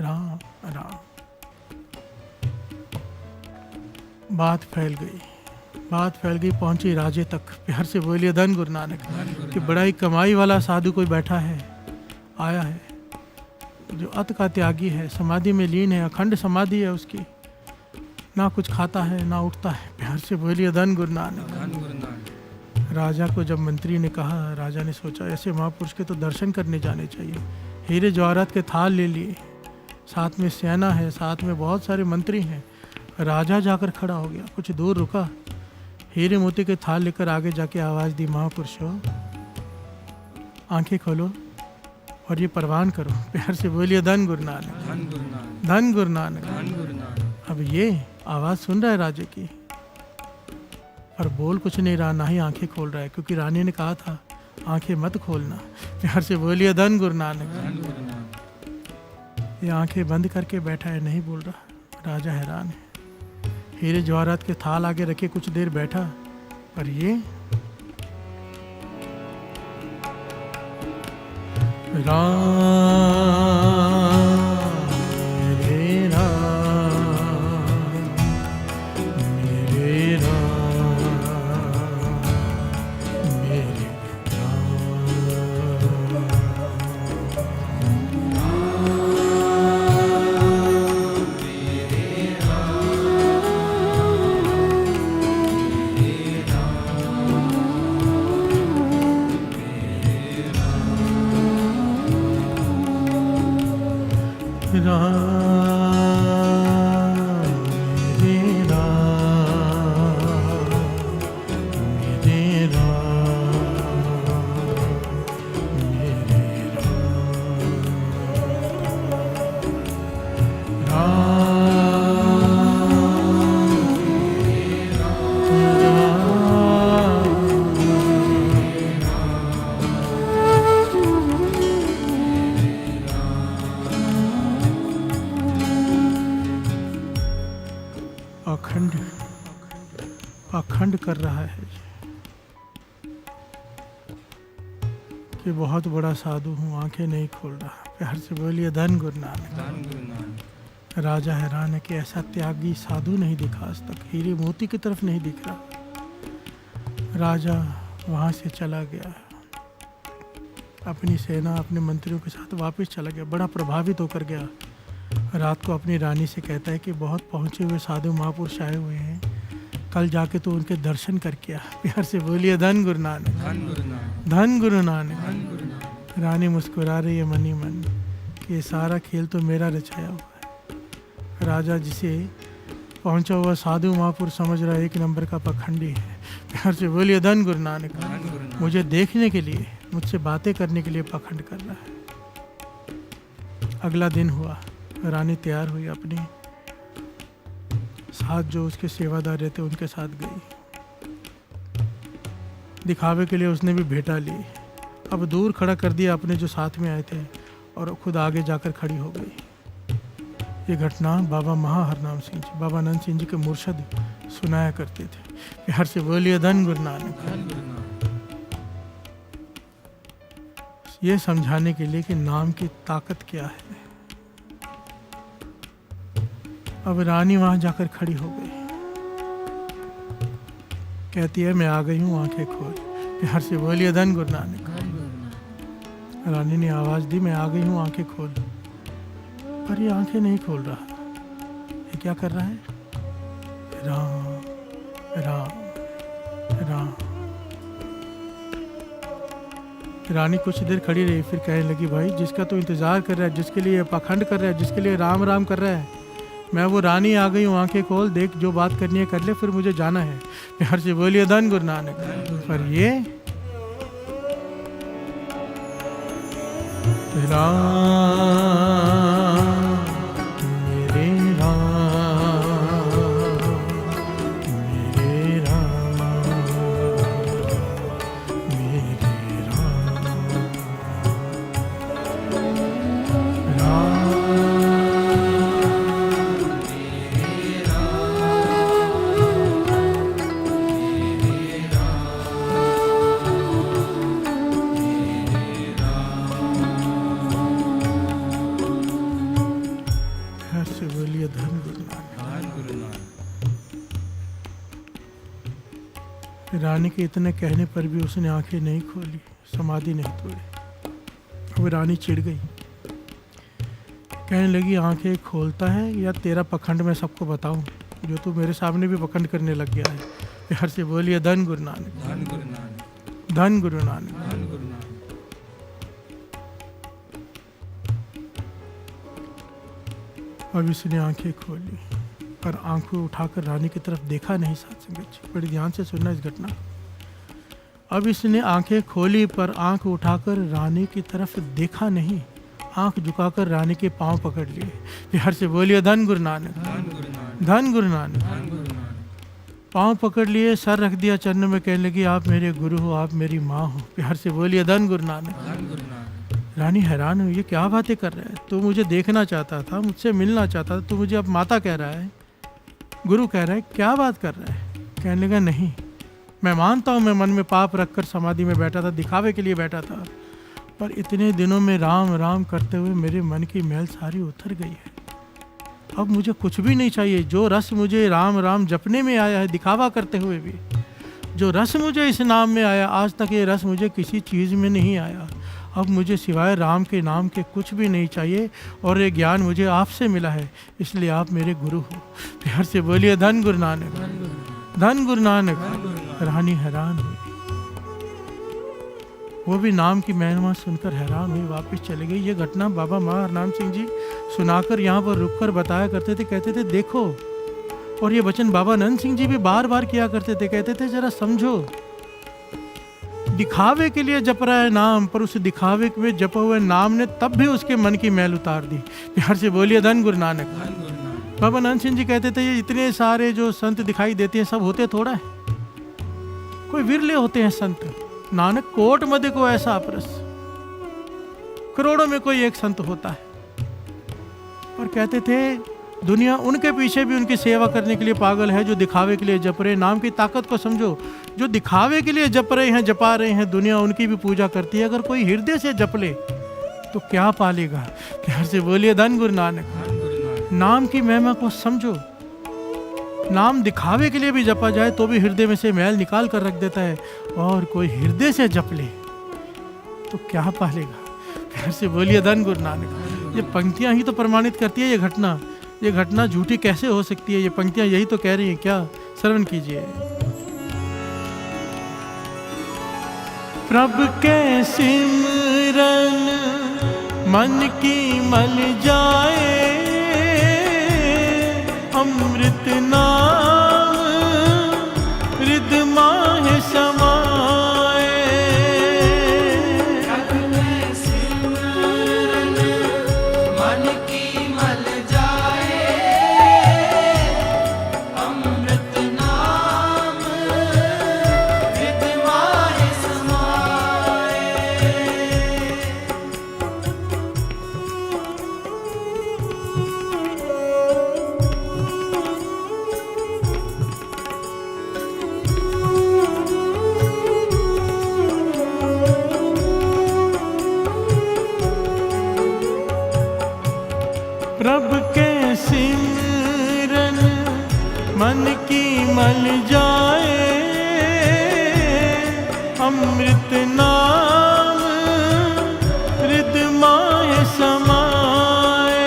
राम राम। बात फैल गई, बात फैल गई, पहुंची राजे तक। प्यार से बोलिए धन गुरु नानक कि बड़ा ही कमाई वाला साधु कोई बैठा है, आया है, जो अत का त्यागी है, समाधि में लीन है, अखंड समाधि है उसकी, ना कुछ खाता है ना उठता है। प्यार से बोलिए धन गुरु नानक। राजा को जब मंत्री ने कहा, राजा ने सोचा ऐसे महापुरुष के तो दर्शन करने जाने चाहिए। हीरे जवाहरात के थाल ले लिए, साथ में सेना है, साथ में बहुत सारे मंत्री हैं। राजा जाकर खड़ा हो गया, कुछ दूर रुका, हीरे मोती के थाल लेकर आगे जाके आवाज़ दी, महापुरुषों आंखें खोलो और ये परवान करो। प्यार से बोलिए धन गुरु नानक, धन गुरु नानक। अब ये आवाज़ सुन रहा है राजे की, पर बोल कुछ नहीं रहा, ना ही आंखें खोल रहा है, क्योंकि रानी ने कहा था आंखें मत खोलना। प्यार से बोलिए धन गुरु नानक। ये आंखें बंद करके बैठा है, नहीं बोल रहा। राजा हैरान है, हीरे जवाहरात के थाल आगे रखे कुछ देर बैठा, पर ये अखंड कर रहा है कि बहुत बड़ा साधु हूँ, आंखें नहीं खोल रहा। प्यार से बोलिए धन गुरु नानक। राजा हैरान है कि ऐसा त्यागी साधु नहीं दिखा आज तक, हीरे मोती की तरफ नहीं दिख रहा। राजा वहाँ से चला गया, अपनी सेना अपने मंत्रियों के साथ वापस चला गया, बड़ा प्रभावित होकर गया। रात को अपनी रानी से कहता है कि बहुत पहुँचे हुए साधु महापुरुष आए हुए हैं, कल जाके तो उनके दर्शन करके आ। प्यार से बोलिए धन गुरु नानक, धन गुरु नानक। रानी मुस्कुरा रही है मनी मन कि सारा खेल तो मेरा रचाया हुआ है। राजा जिसे पहुंचा हुआ साधु महापुरुष समझ रहा है एक नंबर का पखंडी है। प्यार से बोलिए धन गुरु नानक। मुझे देखने के लिए, मुझसे बातें करने के लिए पखंड कर रहा है। अगला दिन हुआ, रानी तैयार हुई, अपनी साथ जो उसके सेवादार रहते उनके साथ गई। दिखावे के लिए उसने भी भेंटा ली। अब दूर खड़ा कर दिया अपने जो साथ में आए थे और खुद आगे जाकर खड़ी हो गई। ये घटना बाबा महाहरनाम सिंह जी, बाबा नंद सिंह जी के मुर्शद सुनाया करते थे। प्यार से बोलिए धन गुरु नानक। ये समझाने के लिए कि नाम की ताकत क्या है। अब रानी वहां जाकर खड़ी हो गई, कहती है मैं आ गई हूँ, आंखें खोल। प्यार से बोलिए धन गुरु नानक। रानी ने आवाज दी, मैं आ गई हूँ, आंखें खोल। पर ये आंखें नहीं खोल रहा। ये क्या कर रहा है? राम राम राम। रानी कुछ देर खड़ी रही, फिर कहने लगी, भाई जिसका तो इंतजार कर रहा है, जिसके लिए पाखंड कर रहा है, जिसके लिए राम राम कर रहा है, मैं वो रानी आ गई हूँ, आंखें खोल, देख जो बात करनी है कर ले, फिर मुझे जाना है। प्यार से बोलिए धन गुरु नानक। पर ये राम मेरे राम मेरे राम मेरे राम राम घर से बोलिए धन गुरु नानक। धन गुरु नानक। रानी के इतने कहने पर भी उसने आंखें नहीं खोली, समाधि नहीं तोड़ी। अब रानी चिढ़ गई, कहने लगी आंखें खोलता है या तेरा पखंड मैं सबको बताऊं, जो तू मेरे सामने भी पखंड करने लग गया है। प्यार से बोलिए धन गुरु नानक। धन गुरु नानक। धन गुरु नानक। धन गुरु नानक। अब इसने आंखें खोली पर आंखें उठाकर रानी की तरफ देखा नहीं। साथ संगत जी बड़ी ध्यान से सुनना इस घटना को। अब इसने आंखें खोली पर आंख उठाकर रानी की तरफ देखा नहीं, आंख झुकाकर रानी के पांव पकड़ लिए। प्यार से बोलिए धन गुरु नानक। धन गुरु नानक। धन गुरु नानक। धन गुरु नानक। पांव पकड़ लिए, सर रख दिया चरणों में, कहने लगी आप मेरे गुरु हो, आप मेरी माँ हो। प्यार से बोलिए धन गुरु नानक। धन गुरु नानक। रानी हैरान हुई, ये क्या बातें कर रहा है? तू मुझे देखना चाहता था, मुझसे मिलना चाहता था, तू मुझे अब माता कह रहा है, गुरु कह रहा है, क्या बात कर रहा है? कहने लगा नहीं, मैं मानता हूँ मैं मन में पाप रखकर समाधि में बैठा था, दिखावे के लिए बैठा था, पर इतने दिनों में राम राम करते हुए मेरे मन की मैल सारी उतर गई है। अब मुझे कुछ भी नहीं चाहिए। जो रस मुझे राम राम जपने में आया है, दिखावा करते हुए भी, जो रस मुझे इस नाम में आया, आज तक ये रस मुझे किसी चीज़ में नहीं आया। अब मुझे सिवाय राम के नाम के कुछ भी नहीं चाहिए और ये ज्ञान मुझे आपसे मिला है, इसलिए आप मेरे गुरु हो। प्यार से बोलिए धन गुरु नानक। धन गुरु नानक। रानी हैरान हुई, वो भी नाम की महिमा सुनकर हैरान हुई, वापस चले गई। ये घटना बाबा माँ हरनाम सिंह जी सुनाकर यहाँ पर रुककर बताया करते थे, कहते थे देखो। और ये वचन बाबा नंद सिंह जी भी बार बार किया करते थे, कहते थे जरा समझो, दिखावे के लिए जप रहा है नाम, पर उस दिखावे में जपे हुए नाम ने तब भी उसके मन की मैल उतार दी। प्यार से बोलिए धन गुरु नानक। बाबा नंद सिंह जी कहते थे ये इतने सारे जो संत दिखाई देते हैं सब होते थोड़ा है, कोई विरले होते हैं संत। नानक कोट मध्य को ऐसा अपरस, करोड़ों में कोई एक संत होता है। पर कहते थे दुनिया उनके पीछे भी उनकी सेवा करने के लिए पागल है जो दिखावे के लिए जप रहे। नाम की ताकत को समझो, जो दिखावे के लिए जप रहे हैं, जपा रहे हैं, दुनिया उनकी भी पूजा करती है। अगर कोई हृदय से जप ले तो क्या पालेगा? प्यार से बोलिए धन गुरु नानक। नाम की महिमा को समझो। नाम दिखावे के लिए भी जपा जाए तो भी हृदय में से मैल निकाल कर रख देता है, और कोई हृदय से जप ले तो क्या पालेगा? प्यार से बोलिए धन गुरु नानक। ये पंक्तियां ही तो प्रमाणित करती है ये घटना झूठी कैसे हो सकती है? ये पंक्तियां यही तो कह रही हैं। क्या? श्रवण कीजिए। प्रभु के सिमरन मन की मल जाए, अमृत नाम हृदय माहे समाए। प्रभु के सिमरन मन की मल जाए, अमृत नाम हृदय माहे समाए। प्रभु के सिमरन मन की मल जाए, अमृत नाम हृदय माहे समाए।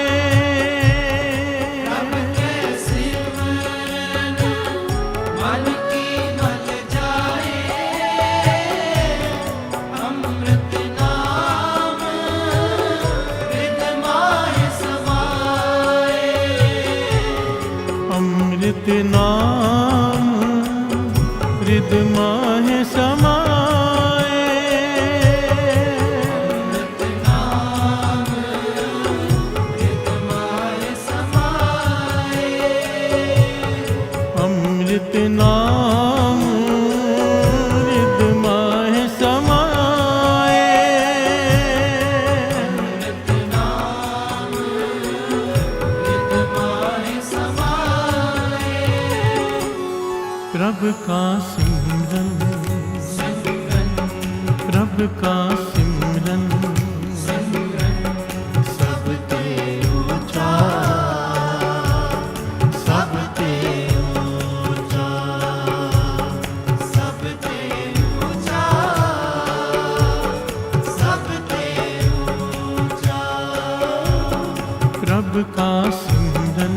प्रभु के सिमरन मन की मल जाए, अमृत नाम हृदय माहे समाए। अमृत नाम हृदय माहे समाए। का सिमरन, प्रभ का सिमरन, सब ते ऊंचा, सब ते ऊंचा, सब ते ऊंचा, सब ते ऊंचा। प्रभ का सिमरन,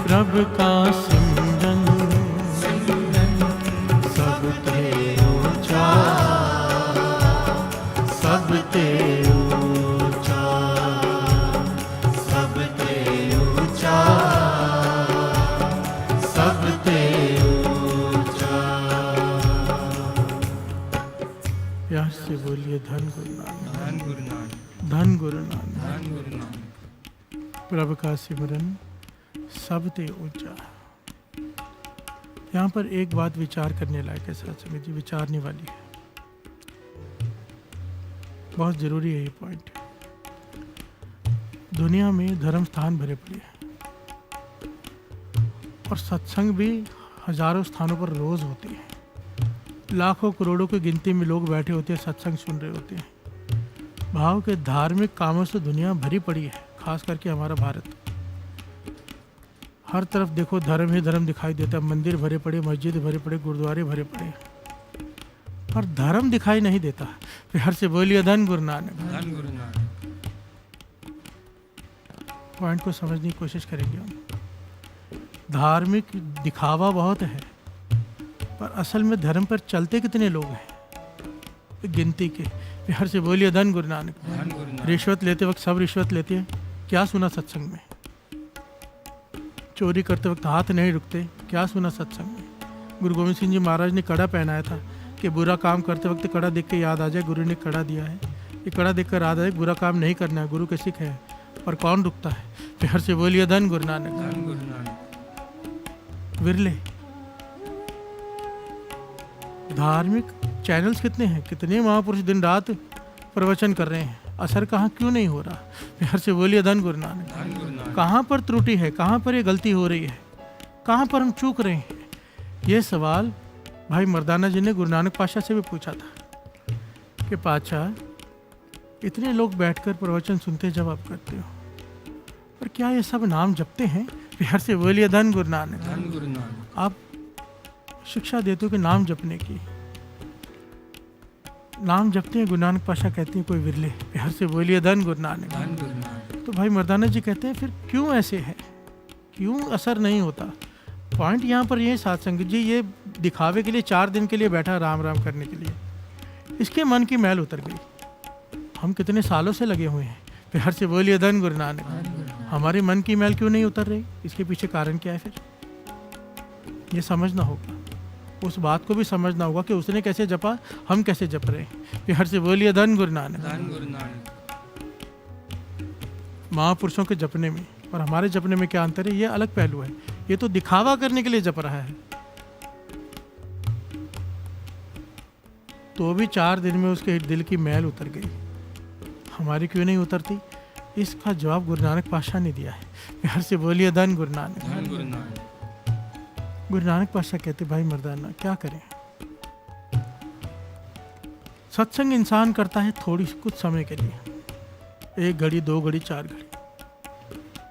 प्रभ का सिमरन, सब ते ऊंचा, सब ते ऊंचा, सब ते ऊंचा, सब ते ऊंचा। प्यार से बोलिए धन गुरु नानक, धन गुरु नानक, धन गुरु नानक। धन गुरु नानक। प्रभ का सिमरन सब ते ऊंचा। यहाँ पर एक बात विचार करने लायक है सत्संग जी, विचारने वाली है, बहुत जरूरी है ये पॉइंट। दुनिया में धर्म स्थान भरे पड़े हैं और सत्संग भी हजारों स्थानों पर रोज होते हैं। लाखों करोड़ों की गिनती में लोग बैठे होते हैं, सत्संग सुन रहे होते हैं। भाव के धार्मिक कामों से दुनिया भरी पड़ी है, खास करके हमारा भारत। हर तरफ देखो धर्म ही धर्म दिखाई देता है। मंदिर भरे पड़े, मस्जिद भरे पड़े, गुरुद्वारे भरे पड़े, पर धर्म दिखाई नहीं देता। प्यार से बोलिए धन गुरु नानक, धन गुरु नानक। पॉइंट को समझने की कोशिश करेंगे हम। धार्मिक दिखावा बहुत है, पर असल में धर्म पर चलते कितने लोग हैं गिनती के। प्यार से बोलिए धन गुरु नानक, धन गुरु नानक। रिश्वत लेते वक्त सब रिश्वत लेते हैं, क्या सुना सत्संग में? चोरी करते वक्त हाथ नहीं रुकते, क्या सुना सत्संग में? गुरु गोविंद सिंह जी महाराज ने कड़ा पहनाया था कि बुरा काम करते वक्त कड़ा देख के याद आ जाए, गुरु ने कड़ा दिया है। ये कड़ा देख कर याद आ जाए बुरा काम नहीं करना है, गुरु के सिख है। और कौन रुकता है? प्यार से बोलिए धन गुरु नानक, धन गुरु नानक। विरले धार्मिक चैनल्स कितने हैं, कितने महापुरुष दिन रात प्रवचन कर रहे हैं, असर कहाँ क्यों नहीं हो रहा? प्यार से बोलिए धन गुरु नानक। धन गुरु नानक। कहाँ पर त्रुटि है, कहाँ पर ये गलती हो रही है, कहाँ पर हम चूक रहे हैं? ये सवाल भाई मर्दाना जी ने गुरु नानक पातशाह से भी पूछा था कि पातशाह इतने लोग बैठकर प्रवचन सुनते जब आप करते हो, पर क्या ये सब नाम जपते हैं? प्यार से बोलिए धन गुरु नानक। धन गुरु नानक। आप शिक्षा देते हो कि नाम जपने की, नाम जपते हैं, गुरु नानक पातशाह कहते हैं कोई विरले। प्यार से बोलिए धन गुरु नानक। धन गुरु नानक। तो भाई मर्दाना जी कहते हैं फिर क्यों ऐसे है, क्यों असर नहीं होता? पॉइंट यहाँ पर ये सत्संग जी, ये दिखावे के लिए 4 दिन के लिए बैठा राम राम करने के लिए, इसके मन की मैल उतर गई। हम कितने सालों से लगे हुए हैं। प्यार से बोलिए धन गुरु नानक। हमारे मन की मैल क्यों नहीं उतर रही? इसके पीछे कारण क्या है? फिर ये समझना होगा, उस बात को भी समझना होगा कि उसने कैसे जपा, हम कैसे जप रहे हैं। प्यार से बोलिए धन गुरु नानक। धन गुरु नानक। महापुरुषों के जपने में और हमारे जपने में क्या अंतर है, ये अलग पहलू है। ये तो दिखावा करने के लिए जप रहा है, तो भी 4 दिन में उसके दिल की मैल उतर गई, हमारी क्यों नहीं उतरती? इसका जवाब गुरु नानक पातशाह ने दिया है। प्यार से बोलिए धन गुरु नानक। धन गुरु नानक। गुरु नानक पातशाह कहते भाई मर्दाना क्या करें, सत्संग इंसान करता है थोड़ी कुछ समय के लिए, 1 घड़ी 2 घड़ी 4 घड़ी,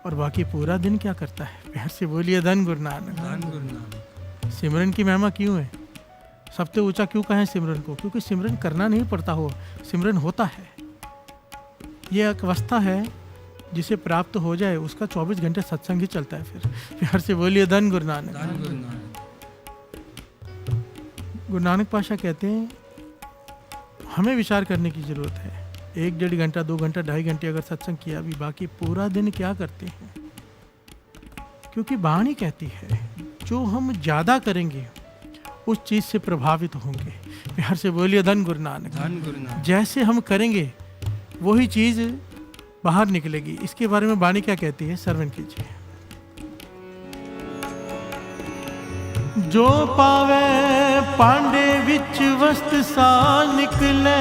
और बाकी पूरा दिन क्या करता है? प्यार से बोलिए धन गुरु नानक। धन गुरु नानक। सिमरन की महिमा क्यों है? सबसे ऊंचा क्यों कहें सिमरन को? क्योंकि सिमरन करना नहीं पड़ता हो, सिमरन होता है। ये एक अवस्था है जिसे प्राप्त हो जाए, उसका 24 घंटे सत्संग ही चलता है। फिर प्यार से बोलिए धन गुरु नानक। धन गुरु नानक। गुरु नानक पातशाह कहते हैं हमें विचार करने की जरूरत है। 1-1.5 घंटा 2 घंटा 2.5 घंटे अगर सत्संग किया भी, बाकी पूरा दिन क्या करते हैं? क्योंकि वाणी कहती है जो हम ज़्यादा करेंगे उस चीज़ से प्रभावित होंगे। प्यार से बोलिए धन गुरु नानक। धन गुरु नानक। जैसे हम करेंगे वही चीज़ बाहर निकलेगी। इसके बारे में वाणी क्या कहती है, श्रवण कीजिए। जो पावे पांडे विच वस्त सा निकले,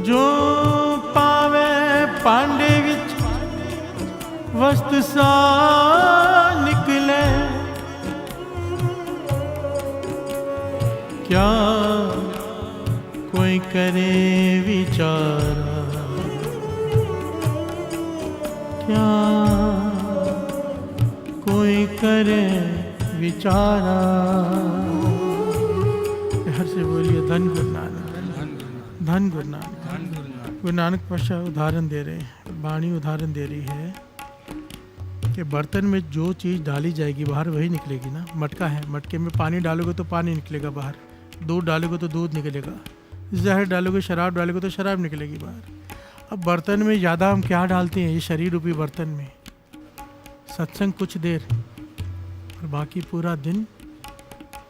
जो पावे पांडे विच वस्त सा निकले, क्या कोई करे विचारा, क्या कोई करे विचारा। हर से बोलिए धन गुरु नानक, धन गुरु नानक। गुरु नानक पातशाह उदाहरण दे रहे हैं, वाणी उदाहरण दे रही है कि बर्तन में जो चीज़ डाली जाएगी बाहर वही निकलेगी ना। मटका है, मटके में पानी डालोगे तो पानी निकलेगा बाहर, दूध डालोगे तो दूध निकलेगा, जहर डालोगे, शराब डालोगे तो शराब निकलेगी बाहर। अब बर्तन में ज़्यादा हम क्या डालते हैं, ये शरीर रूपी बर्तन में सत्संग कुछ देर और बाकी पूरा दिन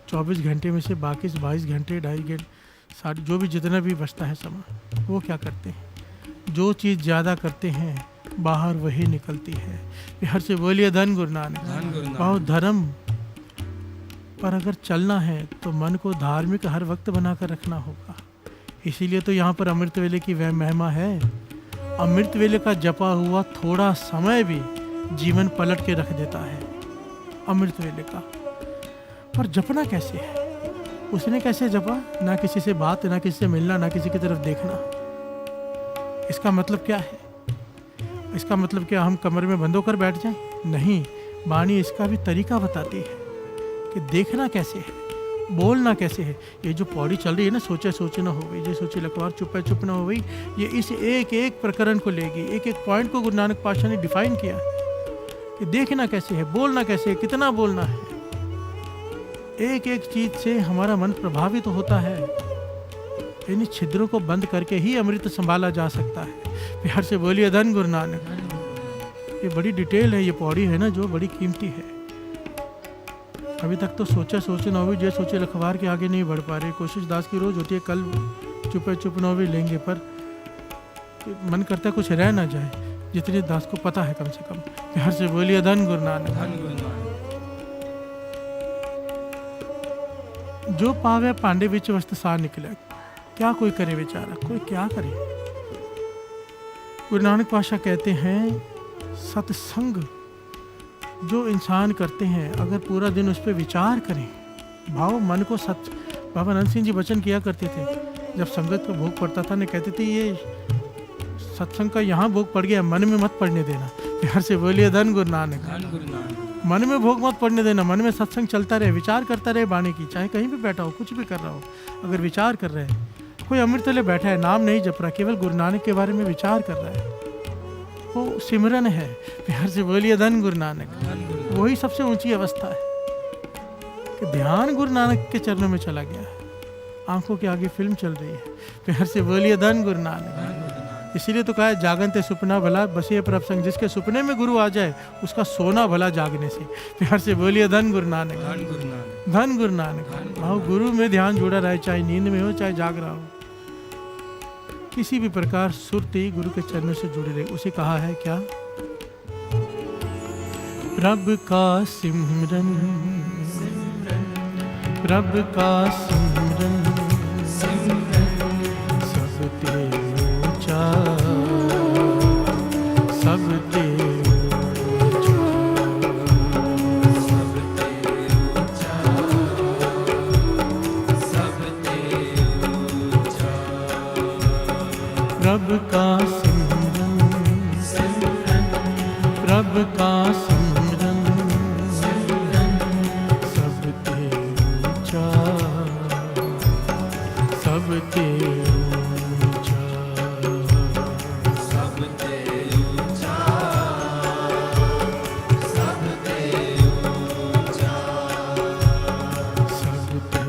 24 घंटे में से बाकी 22 घंटे 2.5 घंटे सारे जो भी जितना भी बचता है समय, वो क्या करते हैं, जो चीज़ ज़्यादा करते हैं बाहर वही निकलती है। हर से बोलिए धन गुरु नानक। बहुत धर्म पर अगर चलना है तो मन को धार्मिक हर वक्त बनाकर रखना होगा। इसीलिए तो यहाँ पर अमृत वेले की वह महिमा है। अमृत वेले का जपा हुआ थोड़ा समय भी जीवन पलट के रख देता है। अमृत वेले का पर जपना कैसे है, उसने कैसे जपा, ना किसी से बात, ना किसी से मिलना, ना किसी की तरफ देखना। इसका मतलब क्या है, इसका मतलब क्या हम कमरे में बंद होकर बैठ जाएं? नहीं, वाणी इसका भी तरीका बताती है कि देखना कैसे है, बोलना कैसे है। ये जो पौड़ी चल रही है ना, सोचे सोचे ना हो गई, ये सोचे लखवार चुप है चुप ना हो गई, ये इस एक एक प्रकरण को लेगी, एक एक पॉइंट को गुरु नानक पातशाह ने डिफाइन किया कि देखना कैसे है, बोलना कैसे है, कितना बोलना है। एक एक चीज से हमारा मन प्रभावित होता है। इन छिद्रों को बंद करके ही अमृत संभाला जा सकता है। प्यार से बोलिए धन गुरु नानक। ये बड़ी डिटेल है, ये पौड़ी है ना जो बड़ी कीमती है। अभी तक तो सोचे ना हो, जो सोचे लखवार के आगे नहीं बढ़ पा रहे। कोशिश दास की रोज होती है, कल चुप ना भी लेंगे, पर मन करता है कुछ रह ना जाए, जितने दास को पता है कम से कम। प्यार से बोलिए धन गुरु नानक। जो पावे पांडे विच वस्त सा निकले, क्या कोई करे बेचारा, कोई क्या करे। गुरु नानक पातशाह कहते हैं सत्संग जो इंसान करते हैं, अगर पूरा दिन उस पर विचार करें, भाव मन को सच। बाबा नंद सिंह जी वचन किया करते थे, जब संगत का भोग पड़ता था ने कहते थे ये सत्संग का यहाँ भोग पड़ गया, मन में मत पड़ने देना। प्यार से बोलिए धन गुरु नानक। मन में भोग मत पड़ने देना, मन में सत्संग चलता रहे, विचार करता रहे वाणी की, चाहे कहीं भी बैठा हो, कुछ भी कर रहा हो, अगर विचार कर रहे हैं। कोई अमृत ले बैठा है, नाम नहीं जप रहा, केवल गुरु नानक के बारे में विचार कर रहा है, वो सिमरन है। प्यार से बोलिए धन गुरु नानक। वही सबसे ऊंची अवस्था है कि ध्यान गुरु नानक के चरणों में चला गया है, आंखों के आगे फिल्म चल रही है। प्यार से बोलिए धन गुरु नानक। इसीलिए तो कहा है जागनते सुपना भला बसिए प्रभ संग, जिसके सुपने में गुरु आ जाए उसका सोना भला जागने से। प्यार से बोलिए धन गुरु नानक। धन गुरु नानक। भाव गुरु में ध्यान जुड़ा रहे, चाहे नींद में हो चाहे जाग रहा हो, किसी भी प्रकार सुरती गुरु के चरणों से जुड़े रहे। उसे कहा है क्या, प्रभ का सिमरन, प्रभ का सिमरन सब ते ऊंचा, सब ते प्रभ का सिमरन, प्रभ का सिमरन सब ते ऊंचा, सब ते ऊंचा, सब ते ऊंचा, सब ते ऊंचा, सब ते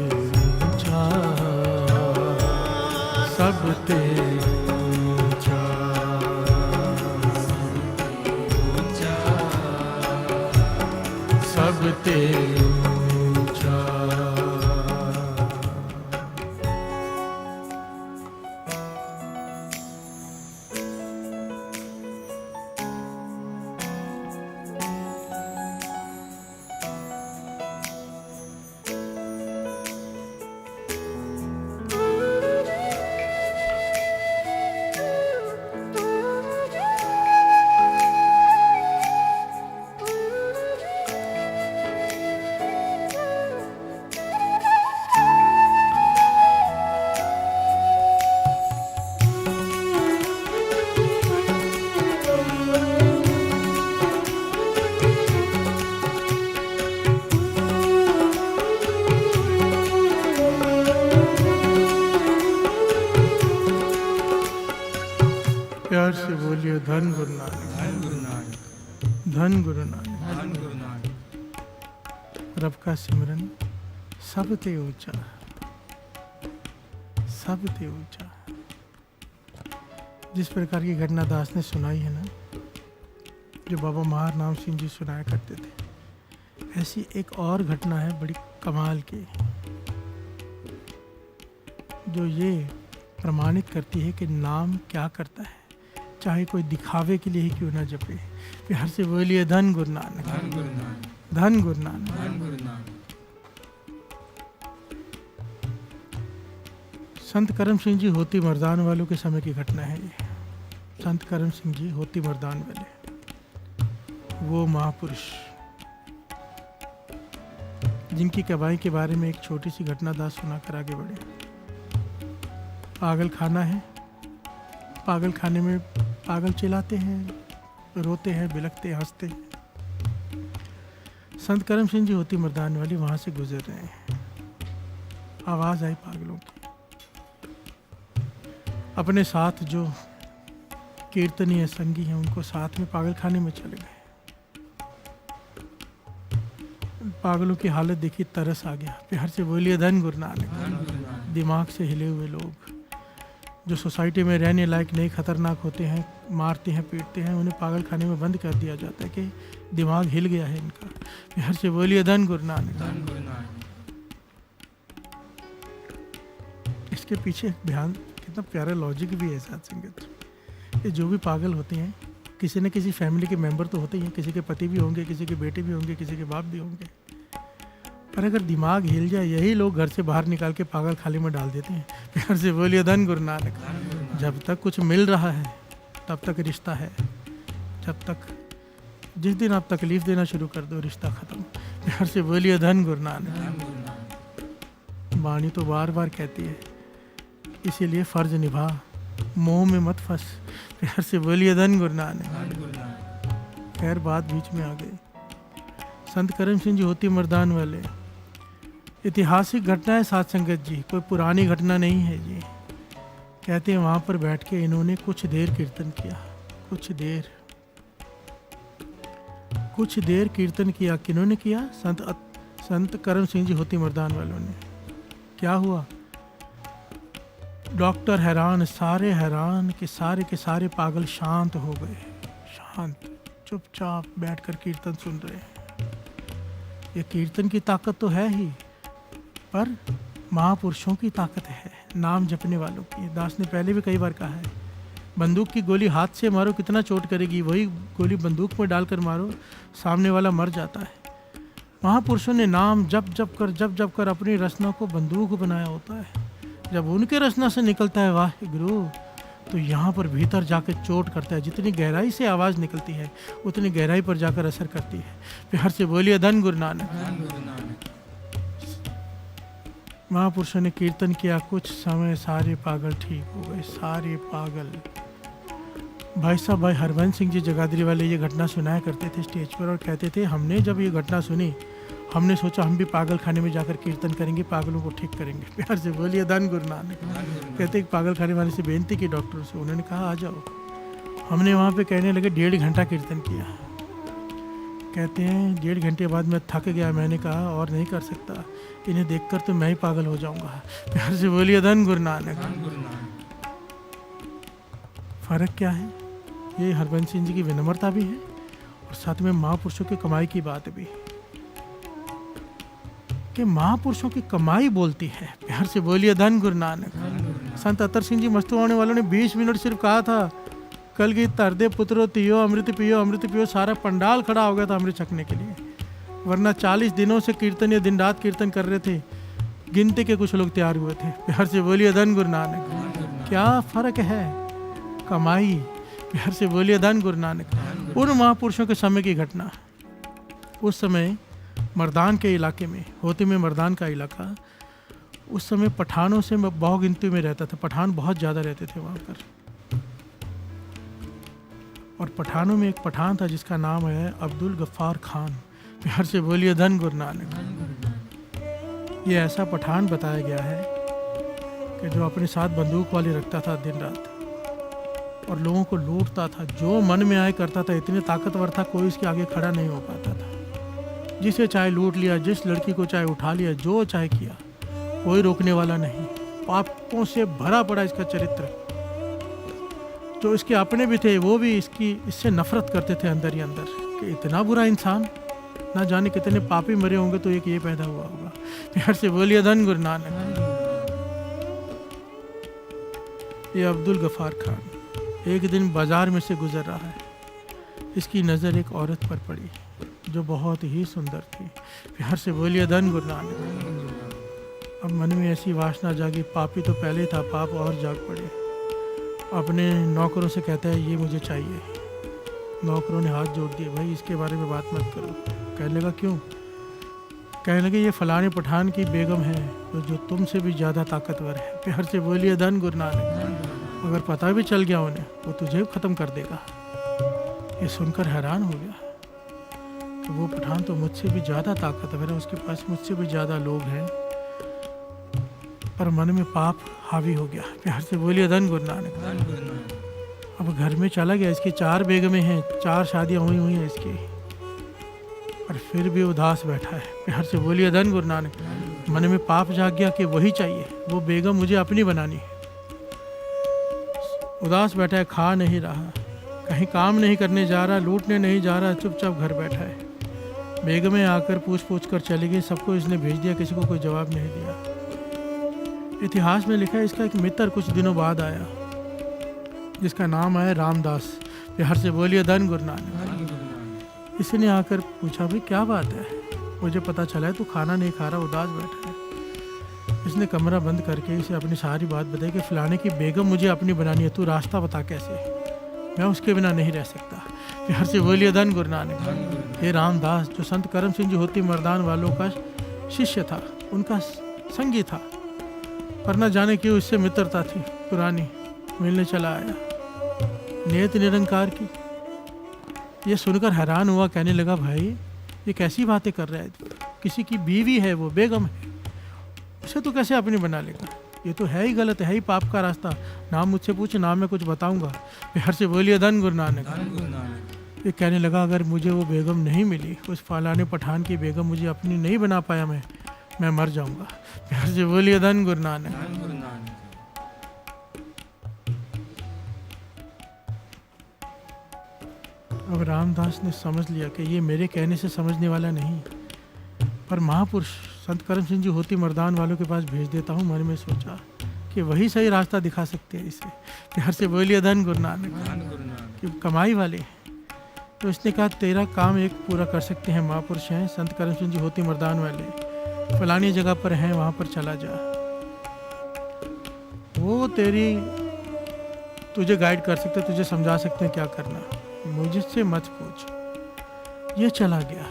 ऊंचा, सब ते सब ते ऊंचा। धन गुरु नानक। धन गुरु नानक। रब का सिमरन सब ते ऊंचा, सब ते ऊंचा। जिस प्रकार की घटना दास ने सुनाई है ना, जो बाबा महार नाम सिंह जी सुनाया करते थे, ऐसी एक और घटना है बड़ी कमाल की, जो ये प्रमाणित करती है कि नाम क्या करता है, चाहे कोई दिखावे के लिए ही क्यों ना जपे। प्यार से बोलिए धन गुरु नानक। धन गुरु नानक। धन गुरु नानक। धन गुरु नानक। संत करम सिंह जी होती मर्दान वालों के समय की घटना है ये। संत करम सिंह जी होती मर्दान वाले, वो महापुरुष जिनकी कमाई के बारे में एक छोटी सी घटना दास सुनाकर आगे बढ़े। पागल खाना है, पागल खाने में पागल चिल्लाते हैं, रोते हैं, बिलखते हैं, हंसते हैं। संत करम सिंह जी होती मर्दान वाली वहां से गुजर रहे हैं। आवाज आई पागलों की। अपने साथ जो कीर्तनीय संगी हैं उनको साथ में पागल खाने में चले गए। पागलों की हालत देखी, तरस आ गया। प्यार से बोलिए धन गुरु नानक। दिमाग से हिले हुए लोग जो सोसाइटी में रहने लायक नहीं, खतरनाक होते हैं, मारते हैं, पीटते हैं, उन्हें पागल खाने में बंद कर दिया जाता है कि दिमाग हिल गया है इनका। प्यार से बोलिए धन गुरु नानक। इसके पीछे बयान कितना प्यारा लॉजिक भी है साथ संगत। ये जो भी पागल होते हैं, किसी न किसी फैमिली के मेंबर तो होते ही हैं, किसी के पति भी होंगे, किसी के बेटे भी होंगे, किसी के बाप भी होंगे। पर अगर दिमाग हिल जाए, यही लोग घर से बाहर निकाल के पागल खाली में डाल देते हैं। प्यार से बोलिए धन गुरु नानक। जब तक कुछ मिल रहा है तब तक रिश्ता है, जब तक जिस दिन आप तकलीफ देना शुरू कर दो रिश्ता खत्म। प्यार से बोलिए धन गुरु नानक। वाणी तो बार बार कहती है, इसीलिए फर्ज निभा, मोह में मत फंस। प्यार से बोलिए धन गुरु नानक। खैर बात बीच में आ गई। संत करम सिंह जी होती मर्दान वाले, ऐतिहासिक घटना है साथ संगत जी, कोई पुरानी घटना नहीं है जी। कहते हैं वहां पर बैठ के इन्होंने कुछ देर कीर्तन किया, कुछ देर कीर्तन किया। किन्होंने किया? संत करम सिंह जी होती मर्दान वालों ने। क्या हुआ? डॉक्टर हैरान, सारे हैरान कि सारे के सारे पागल शांत हो गए, शांत, चुपचाप बैठकर कीर्तन सुन रहे हैं। ये कीर्तन की ताकत तो है ही, पर महापुरुषों की ताकत है, नाम जपने वालों की। दास ने पहले भी कई बार कहा है, बंदूक की गोली हाथ से मारो कितना चोट करेगी, वही गोली बंदूक में डालकर मारो, सामने वाला मर जाता है। महापुरुषों ने नाम जप जप कर अपनी रचना को बंदूक बनाया होता है। जब उनके रचना से निकलता है वाह गुरु, तो यहाँ पर भीतर जाकर चोट करता है। जितनी गहराई से आवाज़ निकलती है उतनी गहराई पर जाकर असर करती है। प्यार से बोलिए धन गुरु नानक। महापुरुषों ने कीर्तन किया, कुछ समय सारे पागल ठीक हो गए, सारे पागल। भाई साहब, भाई हरबंस सिंह जी जगाधरी वाले ये घटना सुनाया करते थे स्टेज पर और कहते थे, हमने जब ये घटना सुनी हमने सोचा हम भी पागल खाने में जाकर कीर्तन करेंगे, पागलों को ठीक करेंगे। प्यार से बोलिए धन गुरु नानक। कहते पागल खाने वाले से बेनती की डॉक्टर से, उन्होंने कहा आ जाओ। हमने वहाँ पे कहने लगे 1.5 घंटा कीर्तन किया। कहते हैं 1.5 घंटे बाद मैं थक गया, मैंने कहा और नहीं कर सकता, इन्हें देखकर तो मैं ही पागल हो जाऊंगा। प्यार से बोलिए धन गुरु नानक। फर्क क्या है? ये हरबंस सिंह जी की विनम्रता भी है और साथ में महापुरुषों की कमाई की बात भी, कि महापुरुषों की कमाई बोलती है। प्यार से बोलिए धन गुरु नानक। संत अतर सिंह जी मस्तू होने वालों ने 20 मिनट सिर्फ कहा था, कल की तरदे पुत्रो तियो अमृत पियो अमृत पियो। सारा पंडाल खड़ा हो गया था अमृत छकने के लिए, वरना 40 दिनों से कीर्तन या दिन रात कीर्तन कर रहे थे, गिनती के कुछ लोग तैयार हुए थे। प्यार से बोलिए धन गुरु नानक। क्या फर्क है? कमाई। प्यार से बोलिए धन गुरु नानक। उन महापुरुषों के समय की घटना, उस समय मर्दान के इलाके में, होती में मर्दान का इलाका, उस समय पठानों से बहु गिनती में रहता था। पठान बहुत ज़्यादा रहते थे वहाँ पर, और पठानों में एक पठान था जिसका नाम है अब्दुल गफ्फार खान। प्यार से बोलिए धन गुरु नानक। ये ऐसा पठान बताया गया है कि जो अपने साथ बंदूक वाली रखता था दिन रात। और लोगों को लूटता था, जो मन में आए करता था, इतने ताकतवर था कोई इसके आगे खड़ा नहीं हो पाता था। जिसे चाहे लूट लिया, जिस लड़की को चाहे उठा लिया, जो चाहे किया, कोई रोकने वाला नहीं। पापों से भरा पड़ा इसका चरित्र। जो इसके अपने भी थे वो भी इससे नफरत करते थे अंदर ही अंदर कि इतना बुरा इंसान, ना जाने कितने पापी मरे होंगे तो एक ये पैदा हुआ होगा। प्यार से बोलिए धन गुरु नानक। ये अब्दुल गफार खान एक दिन बाजार में से गुजर रहा है। इसकी नज़र एक औरत पर पड़ी जो बहुत ही सुंदर थी। प्यार से बोलिए धन गुरु नानक। अब मन में ऐसी वासना जागी, पापी तो पहले था, पाप और जाग पड़े। अपने नौकरों से कहता है ये मुझे चाहिए। नौकरों ने हाथ जोड़ दिए, भाई इसके बारे में बात मत करो। कहने लगा क्यों? कहने लगे ये फलाने पठान की बेगम है जो तुमसे भी ज़्यादा ताकतवर है। प्यार से बोलिए धन गुरु नानक। अगर पता भी चल गया उन्हें वो तुझे ख़त्म कर देगा। ये सुनकर हैरान हो गया कि वो पठान तो मुझसे भी ज़्यादा ताकतवर है, उसके पास मुझसे भी ज़्यादा लोग हैं, पर मन में पाप हावी हो गया। प्यार से बोलिए धन गुरु नानक। अब घर में चला गया। इसकी 4 बेगमें हैं, 4 शादियाँ हुई हैं इसकी, पर फिर भी उदास बैठा है। प्यार से बोलिए धन गुरु नानक। मन में पाप जाग गया कि वही चाहिए, वो बेगम मुझे अपनी बनानी है। उदास बैठा है, खा नहीं रहा, कहीं काम नहीं करने जा रहा, लूटने नहीं जा रहा, चुपचाप घर बैठा है। बेगमें आकर पूछ कर चली गई, सबको इसने भेज दिया, किसी को कोई जवाब नहीं दिया। इतिहास में लिखा है इसका एक मित्र कुछ दिनों बाद आया जिसका नाम है रामदास। प्यार से बोलिए धन गुरु नानक। इसने आकर पूछा भाई क्या बात है, मुझे पता चला है तू खाना नहीं खा रहा, उदास बैठा है। इसने कमरा बंद करके इसे अपनी सारी बात बताई कि फलाने की बेगम मुझे अपनी बनानी है, तू रास्ता बता कैसे, मैं उसके बिना नहीं रह सकता। प्यार से बोलिए धन गुरु नानक। ये रामदास जो संत करम सिंह जी होती मर्दान वालों का शिष्य था, उनका संगी था, पर न जाने क्यों इससे मित्रता थी पुरानी, मिलने चला आया। नियत निरंकार की ये सुनकर हैरान हुआ, कहने लगा भाई ये कैसी बातें कर रहा है, किसी की बीवी है, वो बेगम है, उसे तो कैसे अपनी बना लेगा, ये तो है ही गलत, है ही पाप का रास्ता। नाम मुझसे पूछ, नाम मैं कुछ बताऊंगा। प्यार से बोलिए धन गुरु नानक। ये कहने लगा अगर मुझे वो बेगम नहीं मिली, उस फलाने पठान की बेगम मुझे अपनी नहीं बना पाया, मैं मर जाऊंगा। प्यार से बोलिए धन गुरु नानक। अब रामदास ने समझ लिया कि ये मेरे कहने से समझने वाला नहीं, पर महापुरुष संत करम सिंह जी होती मर्दान वालों के पास भेज देता हूँ। मन में सोचा कि वही सही रास्ता दिखा सकते हैं इसे। प्यार से बोलिए धन गुरु नानक। कि कमाई वाले, तो इसने कहा तेरा काम एक पूरा कर सकते हैं, महापुरुष हैं संत करम सिंह जी होती मर्दान वाले, फलानी जगह पर हैं, वहाँ पर चला जा, वो तुझे गाइड कर सकते, तुझे समझा सकते हैं क्या करना, मुझसे मत पूछ। ये चला गया।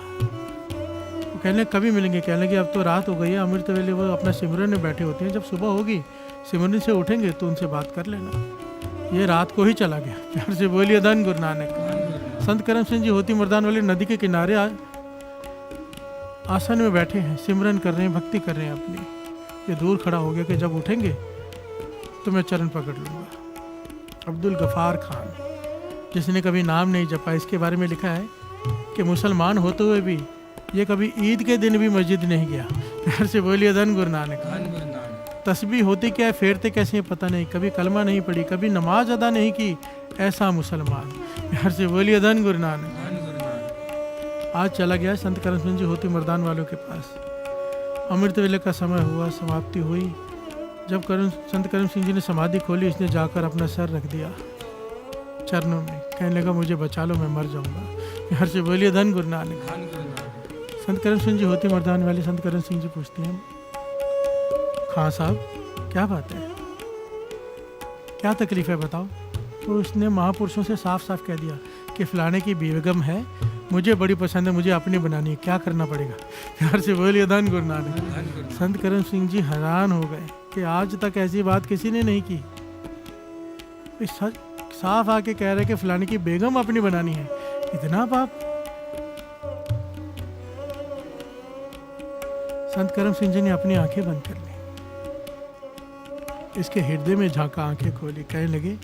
वो कहने कभी मिलेंगे, कहने लगे अब तो रात हो गई है, अमृत वेले वो अपना सिमरन में बैठे होते हैं, जब सुबह होगी सिमरन से उठेंगे तो उनसे बात कर लेना। ये रात को ही चला गया। प्यार से बोलिए धन गुरु नानक। संत करम सिंह जी होती मर्दान वाले नदी के किनारे आसन में बैठे हैं, सिमरन कर रहे हैं, भक्ति कर रहे हैं अपनी। ये दूर खड़ा हो गया कि जब उठेंगे तो मैं चरण पकड़ लूँगा। अब्दुल गफार खान, जिसने कभी नाम नहीं जपा, इसके बारे में लिखा है कि मुसलमान होते हुए भी ये कभी ईद के दिन भी मस्जिद नहीं गया। प्यार से बोलिए धन गुरु नानक। तस्बीह होती क्या है, फेरते कैसे पता नहीं, कभी कलमा नहीं पढ़ी, कभी नमाज अदा नहीं की, ऐसा मुसलमान। प्यार से बोलिए धन गुरु नानक। आज चला गया संत करम सिंह जी होती मर्दान वालों के पास। अमृत वेले का समय हुआ, समाप्ति हुई। जब संत करम सिंह जी ने समाधि खोली, इसने जाकर अपना सर रख दिया चरणों में, कहने लगा मुझे बचा लो, मैं मर जाऊंगा। प्यार से बोलिए धन गुरु नानक। संत करम सिंह जी होती मर्दान वाले संत करम सिंह जी पूछते हैं, खां साहब क्या बात है, क्या तकलीफ है बताओ। तो उसने महापुरुषों से साफ साफ कह दिया कि फलाने की बेगम है, मुझे बड़ी पसंद है, मुझे अपनी बनानी है, क्या करना पड़ेगा। प्यार से बोलिए धन गुरु नानक। संत करम सिंह जी हैरान हो गए कि आज तक ऐसी बात किसी ने नहीं की। साफ आके कह रहे कि फलाने की बेगम अपनी बनानी है, इतना पाप। संत करम सिंह जी ने अपनी आंखें बंद कर ली, इसके हृदय में झांका, आंखें खोली, कहने लगे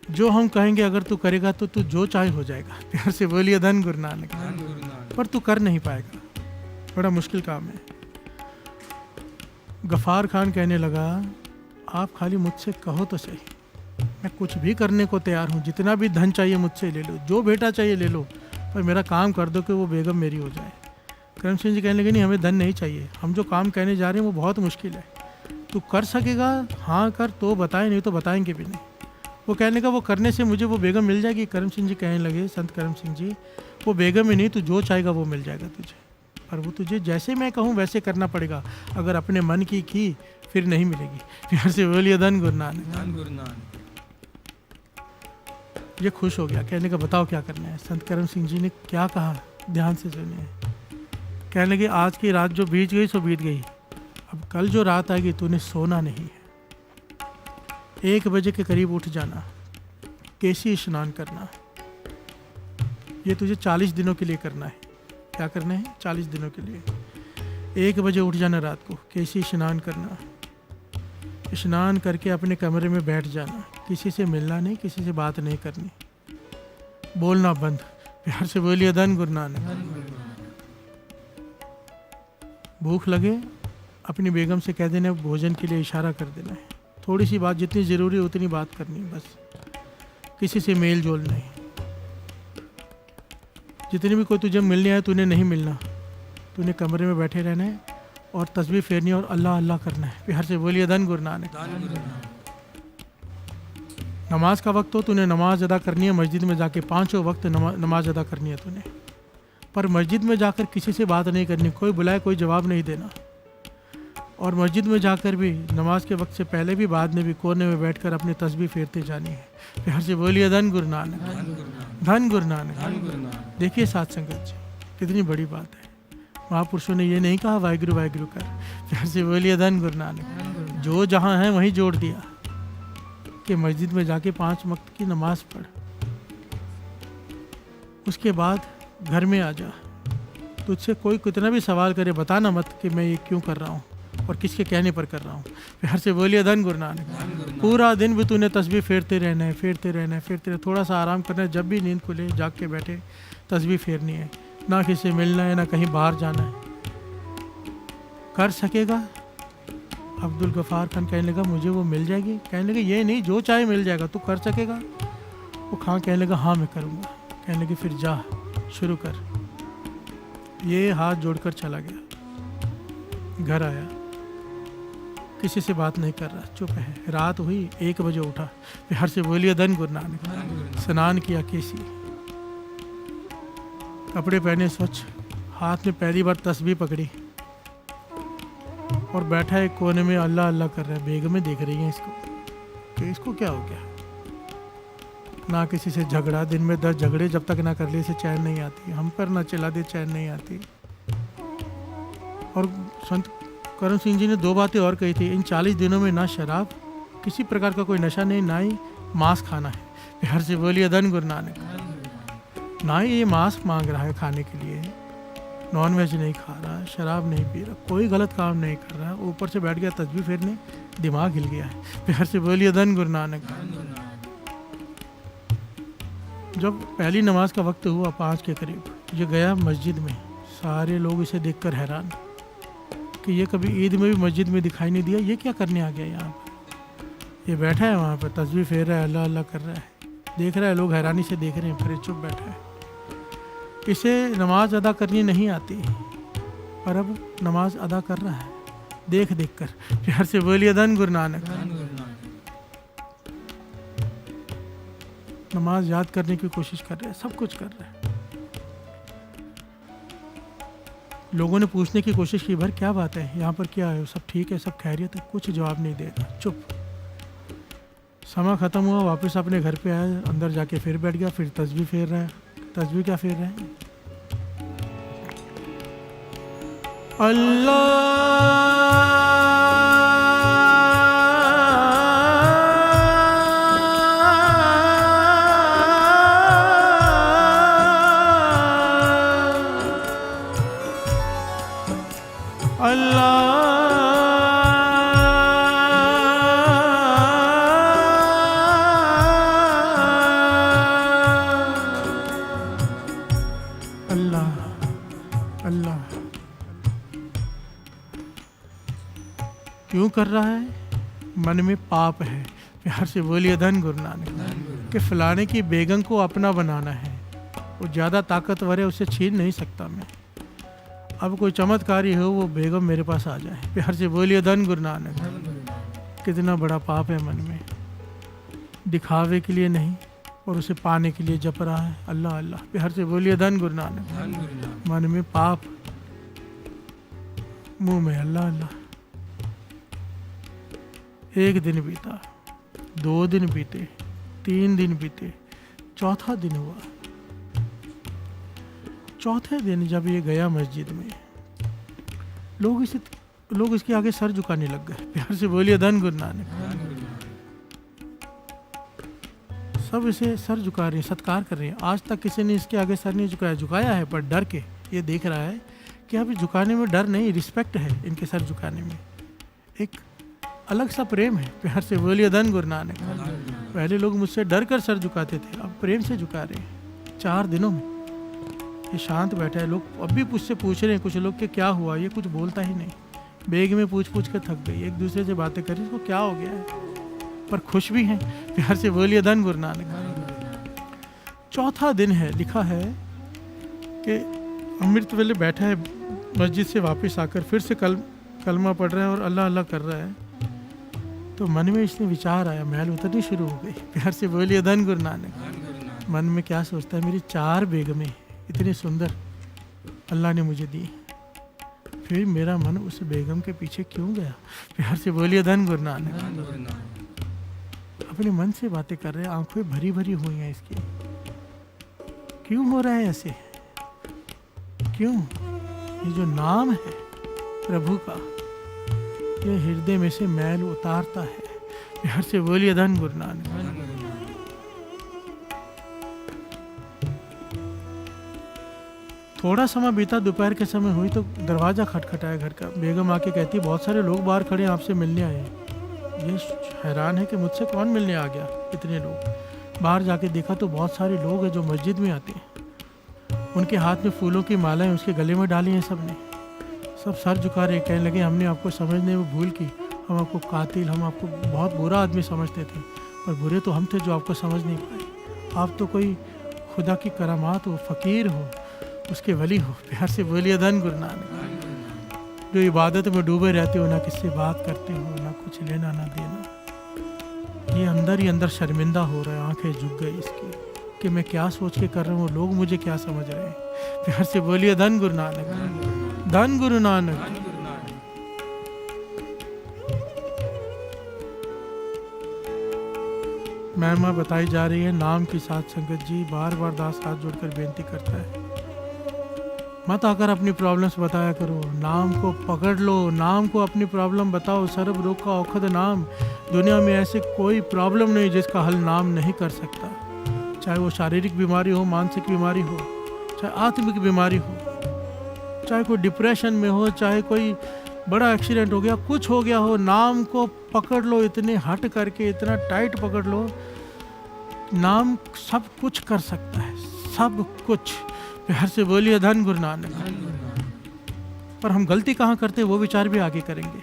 जो हम कहेंगे अगर तू करेगा तो तू जो चाहे हो जाएगा। प्यार से बोलिए धन गुरु नानक। धन गुरु नानक। पर तू कर नहीं पाएगा, बड़ा मुश्किल काम है। गफ़ार खान कहने लगा, आप खाली मुझसे कहो तो सही, मैं कुछ भी करने को तैयार हूँ, जितना भी धन चाहिए मुझसे ले लो, जो बेटा चाहिए ले लो, पर मेरा काम कर दो कि वो बेगम मेरी हो जाए। करम सिंह जी कहने लगे, नहीं हमें धन नहीं चाहिए, हम जो काम कहने जा रहे हैं वो बहुत मुश्किल है, तू कर सकेगा हाँ कर तो बताए, नहीं तो बताएंगे भी नहीं। वो कहने का वो करने से मुझे वो बेगम मिल जाएगी। करम सिंह जी कहने लगे, संत करम सिंह जी, वो बेगम ही नहीं, तू जो चाहेगा वो मिल जाएगा तुझे, पर वो तुझे जैसे मैं कहूँ वैसे करना पड़ेगा, अगर अपने मन की फिर नहीं मिलेगी। प्यार से बोलिए धन गुरु नानक। धन गुरु नानक। ये खुश हो गया, कहने का बताओ क्या करना है। संत करम सिंह जी ने क्या कहा, ध्यान से सुनिए। कहने लगे, आज की रात जो बीत गई सो बीत गई, अब कल जो रात आएगी तूने सोना नहीं है, 1 बजे के करीब उठ जाना, केसी स्नान करना, ये तुझे 40 दिनों के लिए करना है। क्या करना है? 40 दिनों के लिए 1 बजे उठ जाना रात को, केसी स्नान करना, स्नान करके अपने कमरे में बैठ जाना, किसी से मिलना नहीं, किसी से बात नहीं करनी, बोलना बंद। प्यार से बोलिए धन गुरु नानक। भूख लगे अपनी बेगम से कह देना, भोजन के लिए इशारा कर देना है, थोड़ी सी बात, जितनी ज़रूरी है उतनी बात करनी है बस, किसी से मेल जोल नहीं। जितनी भी कोई तुझे मिलने आए तूने नहीं मिलना, तूने कमरे में बैठे रहना है और तस्बीह फेरनी और अल्लाह अल्लाह करना है। प्यार से बोलिए धन गुरु नानक। नमाज का वक्त हो, तूने नमाज अदा करनी है, मस्जिद में जाके 5 वक्त नमाज अदा करनी है तूने, पर मस्जिद में जाकर किसी से बात नहीं करनी, कोई बुलाए कोई जवाब नहीं देना, और मस्जिद में जाकर भी नमाज के वक्त से पहले भी बाद में भी कोने में बैठकर अपनी तस्बीह फेरते जानी है। प्यार से बोलिए धन गुरु नानक। धन गुरु नानक। देखिए साथ संगत जी, कितनी बड़ी बात है। महापुरुषों ने ये नहीं कहा वाहिगुरु वाहिगुरु कर, प्यार से बोलिए धन गुरु नानक। जो जहाँ है वहीं जोड़ दिया कि मस्जिद में जाके 5 वक्त की नमाज पढ़, उसके बाद घर में आ जा, तुझसे कोई कितना भी सवाल करे बताना मत कि मैं ये क्यों कर रहा हूँ और किसके कहने पर कर रहा हूँ। प्यार से बोलिए धन गुरु नानक। पूरा दिन भी तूने तस्बीह फेरते रहना है, फेरते रहना है, फेरते रहना, थोड़ा सा आराम करना है, जब भी नींद खुले जाग के बैठे तस्बीह फेरनी है, ना किसी से मिलना है ना कहीं बाहर जाना है। कर सकेगा? अब्दुल गफ़ार खान कहने लगा, मुझे वो मिल जाएगी? कहने लगे, ये नहीं, जो चाहे मिल जाएगा, तू कर सकेगा? वो खान कहने लगा, हाँ मैं करूँगा। कहने लगे, फिर जा शुरू कर। ये हाथ जोड़कर चला गया, घर आया, किसी से बात नहीं कर रहा, चुप है। रात हुई, 1 बजे उठा। प्यार से बोलिए धन गुरु नानक। स्नान किया, केसी, कपड़े पहने स्वच्छ, हाथ में पहली बार तस्बीह पकड़ी और बैठा एक कोने में अल्लाह अल्लाह कर रहा है। बेगमें देख रही हैं इसको कि इसको क्या हो गया। ना किसी से झगड़ा, दिन में 10 झगड़े जब तक ना कर ले इसे चैन नहीं आती, हम पर ना चला दे चैन नहीं आती। और संत करम सिंह जी ने 2 बातें और कही थी, इन 40 दिनों में ना शराब, किसी प्रकार का कोई नशा नहीं, ना ही मांस खाना है। प्यार से बोलिए धन गुरु नानक। ना ही ये मांस मांग रहा है खाने के लिए, नॉन वेज नहीं खा रहा, शराब नहीं पी रहा, कोई गलत काम नहीं कर रहा, ऊपर से बैठ गया तस्बीह फेरने, दिमाग हिल गया है। प्यार से बोलिए धन गुरु नानक। जब पहली नमाज का वक्त हुआ 5 के करीब, ये गया मस्जिद में, सारे लोग इसे देखकर हैरान कि ये कभी ईद में भी मस्जिद में दिखाई नहीं दिया, ये क्या करने आ गया यहाँ पर। ये बैठा है वहाँ पर तस्बीह फेर रहा है, अल्लाह अल्लाह कर रहा है, देख रहा है, लोग हैरानी से देख रहे हैं, फिर चुप बैठा है। इसे नमाज अदा करनी नहीं आती, पर अब नमाज अदा कर रहा है देख देख कर। प्यार से बोलिए धन गुरु नानक। नमाज याद करने की कोशिश कर रहे हैं, सब कुछ कर रहे हैं। लोगों ने पूछने की कोशिश की, भर क्या बात है, यहाँ पर क्या है, सब ठीक है, सब खैरियत है? कुछ जवाब नहीं दे रहा, चुप। समय ख़त्म हुआ, वापस अपने घर पे आया, अंदर जाके फिर बैठ गया, फिर तस्बीह फेर रहा है। तस्बीह क्या फेर रहे हैं? क्यों कर रहा है? मन में पाप है। प्यार से बोलिए धन गुरु नानक। कि फलाने की बेगम को अपना बनाना है, वो ज़्यादा ताकतवर है, उसे छीन नहीं सकता मैं। अब कोई चमत्कारी हो वो बेगम मेरे पास आ जाए। प्यार से बोलिए धन गुरु नानक। कितना बड़ा पाप है मन में, दिखावे के लिए नहीं और उसे पाने के लिए जप रहा है अल्लाह अल्लाह। प्यार से बोलिए धन गुरु नानक। मन में पाप, मुंह में अल्लाह अल्लाह। एक दिन बीता, 2 दिन बीते, 3 दिन बीते, चौथा दिन हुआ। चौथे दिन जब ये गया मस्जिद में, लोग इसके आगे सर झुकाने लग गए। प्यार से बोलिए धन गुरु नानक। सब इसे सर झुका रहे हैं, सत्कार कर रहे हैं। आज तक किसी ने इसके आगे सर नहीं झुकाया। झुकाया है पर डर के। ये देख रहा है कि अब झुकाने में डर नहीं, रिस्पेक्ट है इनके सर झुकाने में। एक अलग सा प्रेम है। प्यार से बोलिए धन गुरु नानक। पहले लोग मुझसे डर कर सर झुकाते थे, अब प्रेम से झुका रहे हैं। 4 दिनों में ये शांत बैठा है। लोग अब भी मुझसे पूछ रहे हैं, कुछ लोग कि क्या हुआ, ये कुछ बोलता ही नहीं। बेग में पूछ कर थक गई, एक दूसरे से बातें कर रही, इसको क्या हो गया है, पर खुश भी हैं। प्यार से बोलिए धन गुरु नानक। चौथा दिन है, लिखा है कि अमृत वेले बैठा है, मस्जिद से वापस आकर फिर से कलमा पढ़ रहा है और अल्लाह अल्लाह कर रहा है। तो मन में इसने विचार आया, मैल उतरनी शुरू हो गई। प्यार से बोलिए धन गुरु नानक। मन में क्या सोचता है, मेरी 4 बेगमें इतनी सुंदर अल्लाह ने मुझे दी, फिर मेरा मन उस बेगम के पीछे क्यों गया? प्यार से बोलिए धन गुरु नानक। अपने मन से बातें कर रहे हैं, आंखें भरी भरी हुई हैं इसकी। क्यों हो रहा है ऐसे? क्यों? ये जो नाम है प्रभु का, ये हृदय में से मैल उतारता है। प्यार से बोलिए धन गुरु नानक। थोड़ा समय बीता, दोपहर के समय हुई तो दरवाजा खटखटाया घर का। बेगम आके कहती, बहुत सारे लोग बाहर खड़े हैं, आपसे मिलने आए हैं। ये हैरान है कि मुझसे कौन मिलने आ गया, इतने लोग। बाहर जाके देखा तो बहुत सारे लोग हैं जो मस्जिद में आते हैं। उनके हाथ में फूलों की मालाएं उसके गले में डाली हैं सबने। सब सर झुका रहे, कहने लगे हमने आपको समझने में भूल की, हम आपको कातिल, हम आपको बहुत बुरा आदमी समझते थे, पर बुरे तो हम थे जो आपको समझ नहीं पाए। आप तो कोई खुदा की करामात हो, फ़कीर हो, उसके वली हो। प्यार से बोलिए धन गुरु नानक। जो इबादत में डूबे रहते हो, ना किससे बात करते हो, ना कुछ लेना ना देना। ये अंदर ही अंदर शर्मिंदा हो रहा है, आंखें झुक गई इसकी कि मैं क्या सोच के कर रहा हूँ, लोग मुझे क्या समझ रहे हैं। प्यार से बोलिए धन गुरु नानक। धन गुरु नानक। महिमा बताई जा रही है नाम की साथ संगत जी। बार बार दास हाथ जोड़कर बेनती करता है, मत आकर अपनी प्रॉब्लम्स बताया करो, नाम को पकड़ लो, नाम को अपनी प्रॉब्लम बताओ। सर्व रोग का औषध नाम। दुनिया में ऐसे कोई प्रॉब्लम नहीं जिसका हल नाम नहीं कर सकता। चाहे वो शारीरिक बीमारी हो, मानसिक बीमारी हो, चाहे आत्मिक बीमारी हो, चाहे कोई डिप्रेशन में हो, चाहे कोई बड़ा एक्सीडेंट हो गया, कुछ हो गया हो, नाम को पकड़ लो। इतने हट करके, इतना टाइट पकड़ लो, नाम सब कुछ कर सकता है, सब कुछ। प्यार से बोलिए धन गुरु नानक। पर हम गलती कहाँ करते हैं वो विचार भी आगे करेंगे।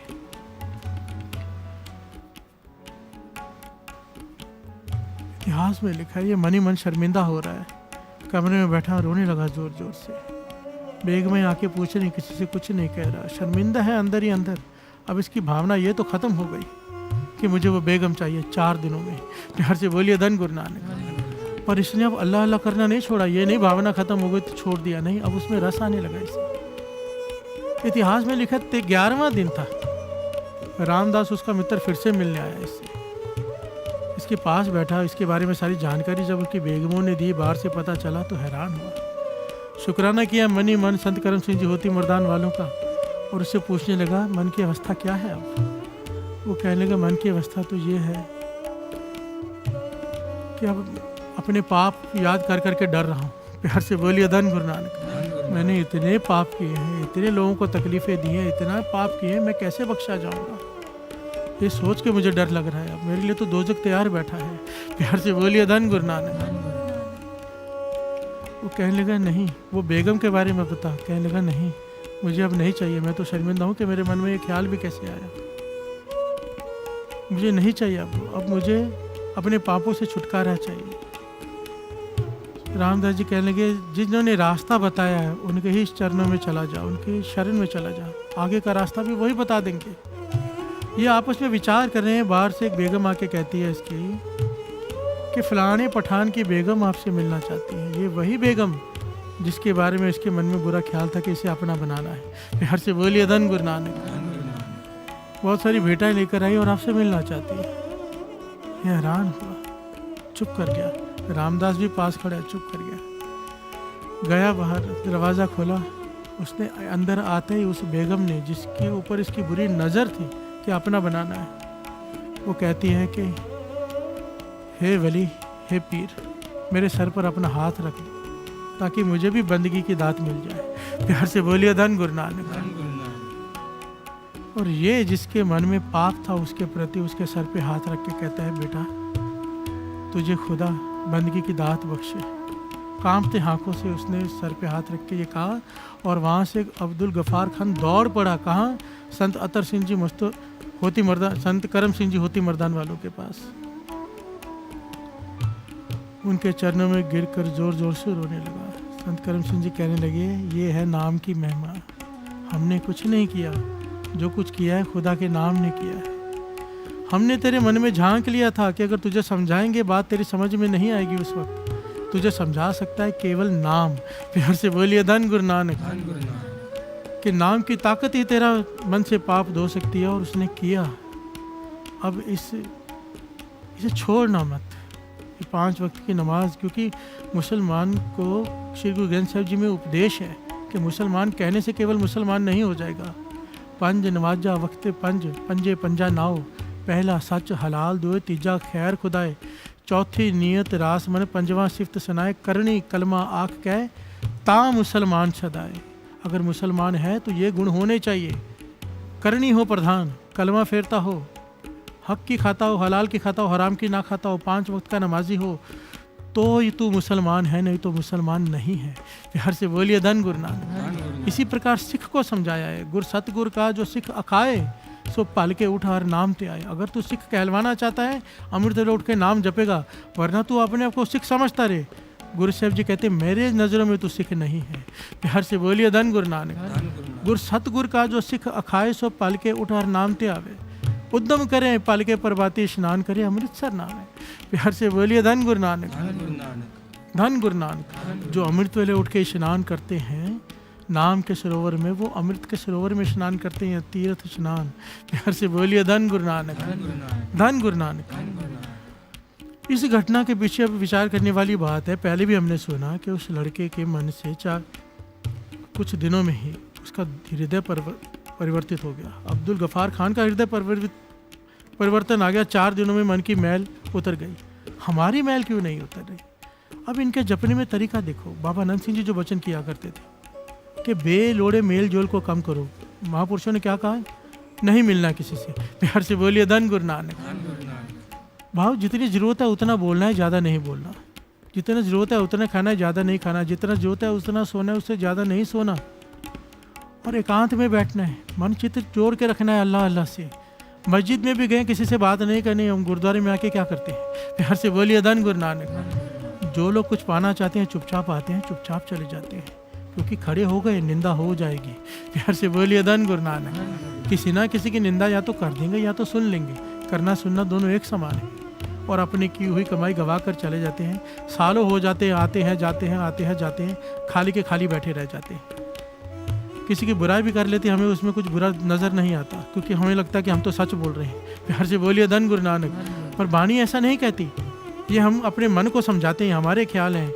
इतिहास में लिखा है, ये मन ही मन शर्मिंदा हो रहा है, कमरे में बैठा रोने लगा जोर जोर से। बेगमें आके पूछ रही, किसी से कुछ नहीं कह रहा, शर्मिंदा है अंदर ही अंदर। अब इसकी भावना ये तो खत्म हो गई कि मुझे वो बेगम चाहिए 4 दिनों में। प्यार से बोलिए धन गुरु नानक। पर इसने अब अल्लाह अल्लाह करना नहीं छोड़ा। ये नहीं भावना खत्म हो गई तो छोड़ दिया, नहीं, अब उसमें रस आने लगा इसे। इतिहास में लिखा 11वां दिन था, रामदास उसका मित्र फिर से मिलने आया इससे। इसके पास बैठा, इसके बारे में सारी जानकारी जब उसकी बेगमों ने दी, बाहर से पता चला तो हैरान हुआ। शुक्राना किया मनी मन संत करम सिंह जी होती मर्दान वालों का, और उससे पूछने लगा मन की अवस्था क्या है अब। वो कहने लगा मन की अवस्था तो ये है कि अब अपने पाप याद कर करके डर रहा हूँ। प्यार से बोलिए धन गुरु नानक। मैंने इतने पाप किए हैं, इतने लोगों को तकलीफ़ें दी हैं, इतना पाप किए हैं, मैं कैसे बख्शा जाऊँगा, ये सोच के मुझे डर लग रहा है। अब मेरे लिए तो दोजख तैयार बैठा है। प्यार से बोलिए धन गुरु नानक। वो कहने लगा नहीं, वो बेगम के बारे में बता। कहने लगा नहीं, मुझे अब नहीं चाहिए, मैं तो शर्मिंदा हूँ कि मेरे मन में ये ख्याल भी कैसे आया। मुझे नहीं चाहिए अब मुझे अपने पापों से छुटकारा चाहिए। रामदास जी कहने लगे, जिन्होंने रास्ता बताया है उनके ही चरणों में चला जा, उनके शरण में चला जा, आगे का रास्ता भी वही बता देंगे। ये आपस में विचार कर रहे हैं। बाहर से एक बेगम आके कहती है इसकी कि फलाने पठान की बेगम आपसे मिलना चाहती है। ये वही बेगम जिसके बारे में इसके मन में बुरा ख्याल था कि इसे अपना बनाना है। प्यार से बोलिए धन गुरु नानक। बहुत सारी भेंटाएं लेकर आई और आपसे मिलना चाहती है। ये हैरान हुआ, चुप कर गया। रामदास भी पास खड़ा है, चुप कर गया बाहर, दरवाज़ा खोला। उसने अंदर आते ही उस बेगम ने, जिसके ऊपर इसकी बुरी नज़र थी कि अपना बनाना है, वो कहती है कि हे वली, हे पीर, मेरे सर पर अपना हाथ रख दो ताकि मुझे भी बंदगी की दात मिल जाए। प्यार से बोलिए धन गुरु नानक। और ये जिसके मन में पाप था उसके प्रति उसके सर पे हाथ रख के कहता है, बेटा तुझे खुदा बंदगी की दात बख्शे। कांपते आंखों से उसने सर पे हाथ रख के ये कहा और वहाँ से अब्दुल गफ़ार खान दौड़ पड़ा। कहाँ? संत अतर सिंह जी होती मर्दान, संत करम सिंह जी होती मर्दान वालों के पास। उनके चरणों में गिरकर जोर जोर से रोने लगा। संत करम सिंह जी कहने लगे, ये है नाम की महिमा, हमने कुछ नहीं किया, जो कुछ किया है खुदा के नाम ने किया है। हमने तेरे मन में झांक लिया था कि अगर तुझे समझाएंगे बात तेरी समझ में नहीं आएगी, उस वक्त तुझे समझा सकता है केवल नाम। प्यार से बोलिए धन गुरु नानक। कि नाम की ताकत ही तेरा मन से पाप धो सकती है, और उसने किया। अब इसे छोड़ना मत। 5 वक्त की नमाज, क्योंकि मुसलमान को श्री गुरु ग्रंथ साहिब जी में उपदेश है कि मुसलमान कहने से केवल मुसलमान नहीं हो जाएगा। पंज नमाजा वक्त पंज, पंजे पंजा नाओ, पहला सच हलाल दुए, तीजा खैर खुदाए, चौथी नीयत रास मन, पंजवा सिफ्त सनाए, करनी कलमा आँख कह ता मुसलमान सदाए। अगर मुसलमान है तो ये गुण होने चाहिए। करनी हो प्रधान, कलमा फेरता हो, हक की खाता हो, हलाल की खाता हो, हराम की ना खाता हो, 5 वक्त का नमाजी हो, तो ही तू मुसलमान है, नहीं तो मुसलमान नहीं है। प्यार से बोलिए धन गुरु नानक। इसी प्रकार सिख को समझाया है, गुर सतगुर का जो सिख अखाए सो पल के उठ हर नाम ते आए। अगर तू सिख कहलवाना चाहता है, अमृत वेले उठ के नाम जपेगा, वरना तू अपने आप को सिख समझता रहे। गुरु साहब जी कहते मेरे नज़रों में तो सिख नहीं है। प्यार से बोलिए धन गुरु नानक। गुर सतगुर का जो सिख अखाए सो पल के उठ हर नाम ते आवे, उद्यम करें पल के प्रभाती स्नान करें, अमृतसर नाम है। प्यार से बोलिए धन गुरु नानक। धन गुरु नानक। जो अमृत वेले उठ के स्नान करते हैं नाम के सरोवर में, वो अमृत के सरोवर में स्नान करते हैं, तीर्थ स्नान। प्यार से बोलिए धन गुरु नानक। धन गुरु नानक। इस घटना के पीछे अब विचार करने वाली बात है, पहले भी हमने सुना कि उस लड़के के मन से कुछ दिनों में ही उसका हृदय परिवर्तित हो गया। अब्दुल गफ़ार खान का हृदय परिवर्तन आ गया। 4 दिनों में मन की मैल उतर गई। हमारी मैल क्यों नहीं उतर रही? अब इनके जपने में तरीका देखो। बाबा नंद सिंह जी जो वचन किया करते थे कि बेलोड़े मेल जोल को कम करो, महापुरुषों ने क्या कहा? नहीं मिलना किसी से। प्यार से बोलिए धन गुरु नानक। भाव जितनी ज़रूरत है उतना बोलना है, ज़्यादा नहीं बोलना। जितना ज़रूरत है उतना खाना है, ज़्यादा नहीं खाना। जितना ज़रूरत है उतना सोना है, उससे ज़्यादा नहीं सोना। और एकांत में बैठना है, मन चित्त जोड़ के रखना है अल्लाह अल्लाह से। मस्जिद में भी गए, किसी से बात नहीं करनी। हम गुरुद्वारे में आके क्या करते हैं? प्यार से बोलिए धन गुरु नानक। जो लोग कुछ पाना चाहते हैं चुपचाप आते हैं, चुपचाप चले जाते हैं, क्योंकि खड़े हो गए निंदा हो जाएगी। प्यार से बोलिए धन गुरु नानक। किसी ना किसी की निंदा या तो कर देंगे या तो सुन लेंगे। करना सुनना दोनों एक समान है। और अपने की हुई कमाई गवा कर चले जाते हैं। सालों हो जाते हैं, आते हैं जाते हैं, आते हैं जाते हैं, खाली के खाली बैठे रह जाते हैं। किसी की बुराई भी कर लेते हैं, हमें उसमें कुछ बुरा नज़र नहीं आता, क्योंकि हमें लगता है कि हम तो सच बोल रहे हैं। प्यार से बोलिए धन गुरु नानक। पर वाणी ऐसा नहीं कहती। ये हम अपने मन को समझाते हैं, हमारे ख्याल हैं,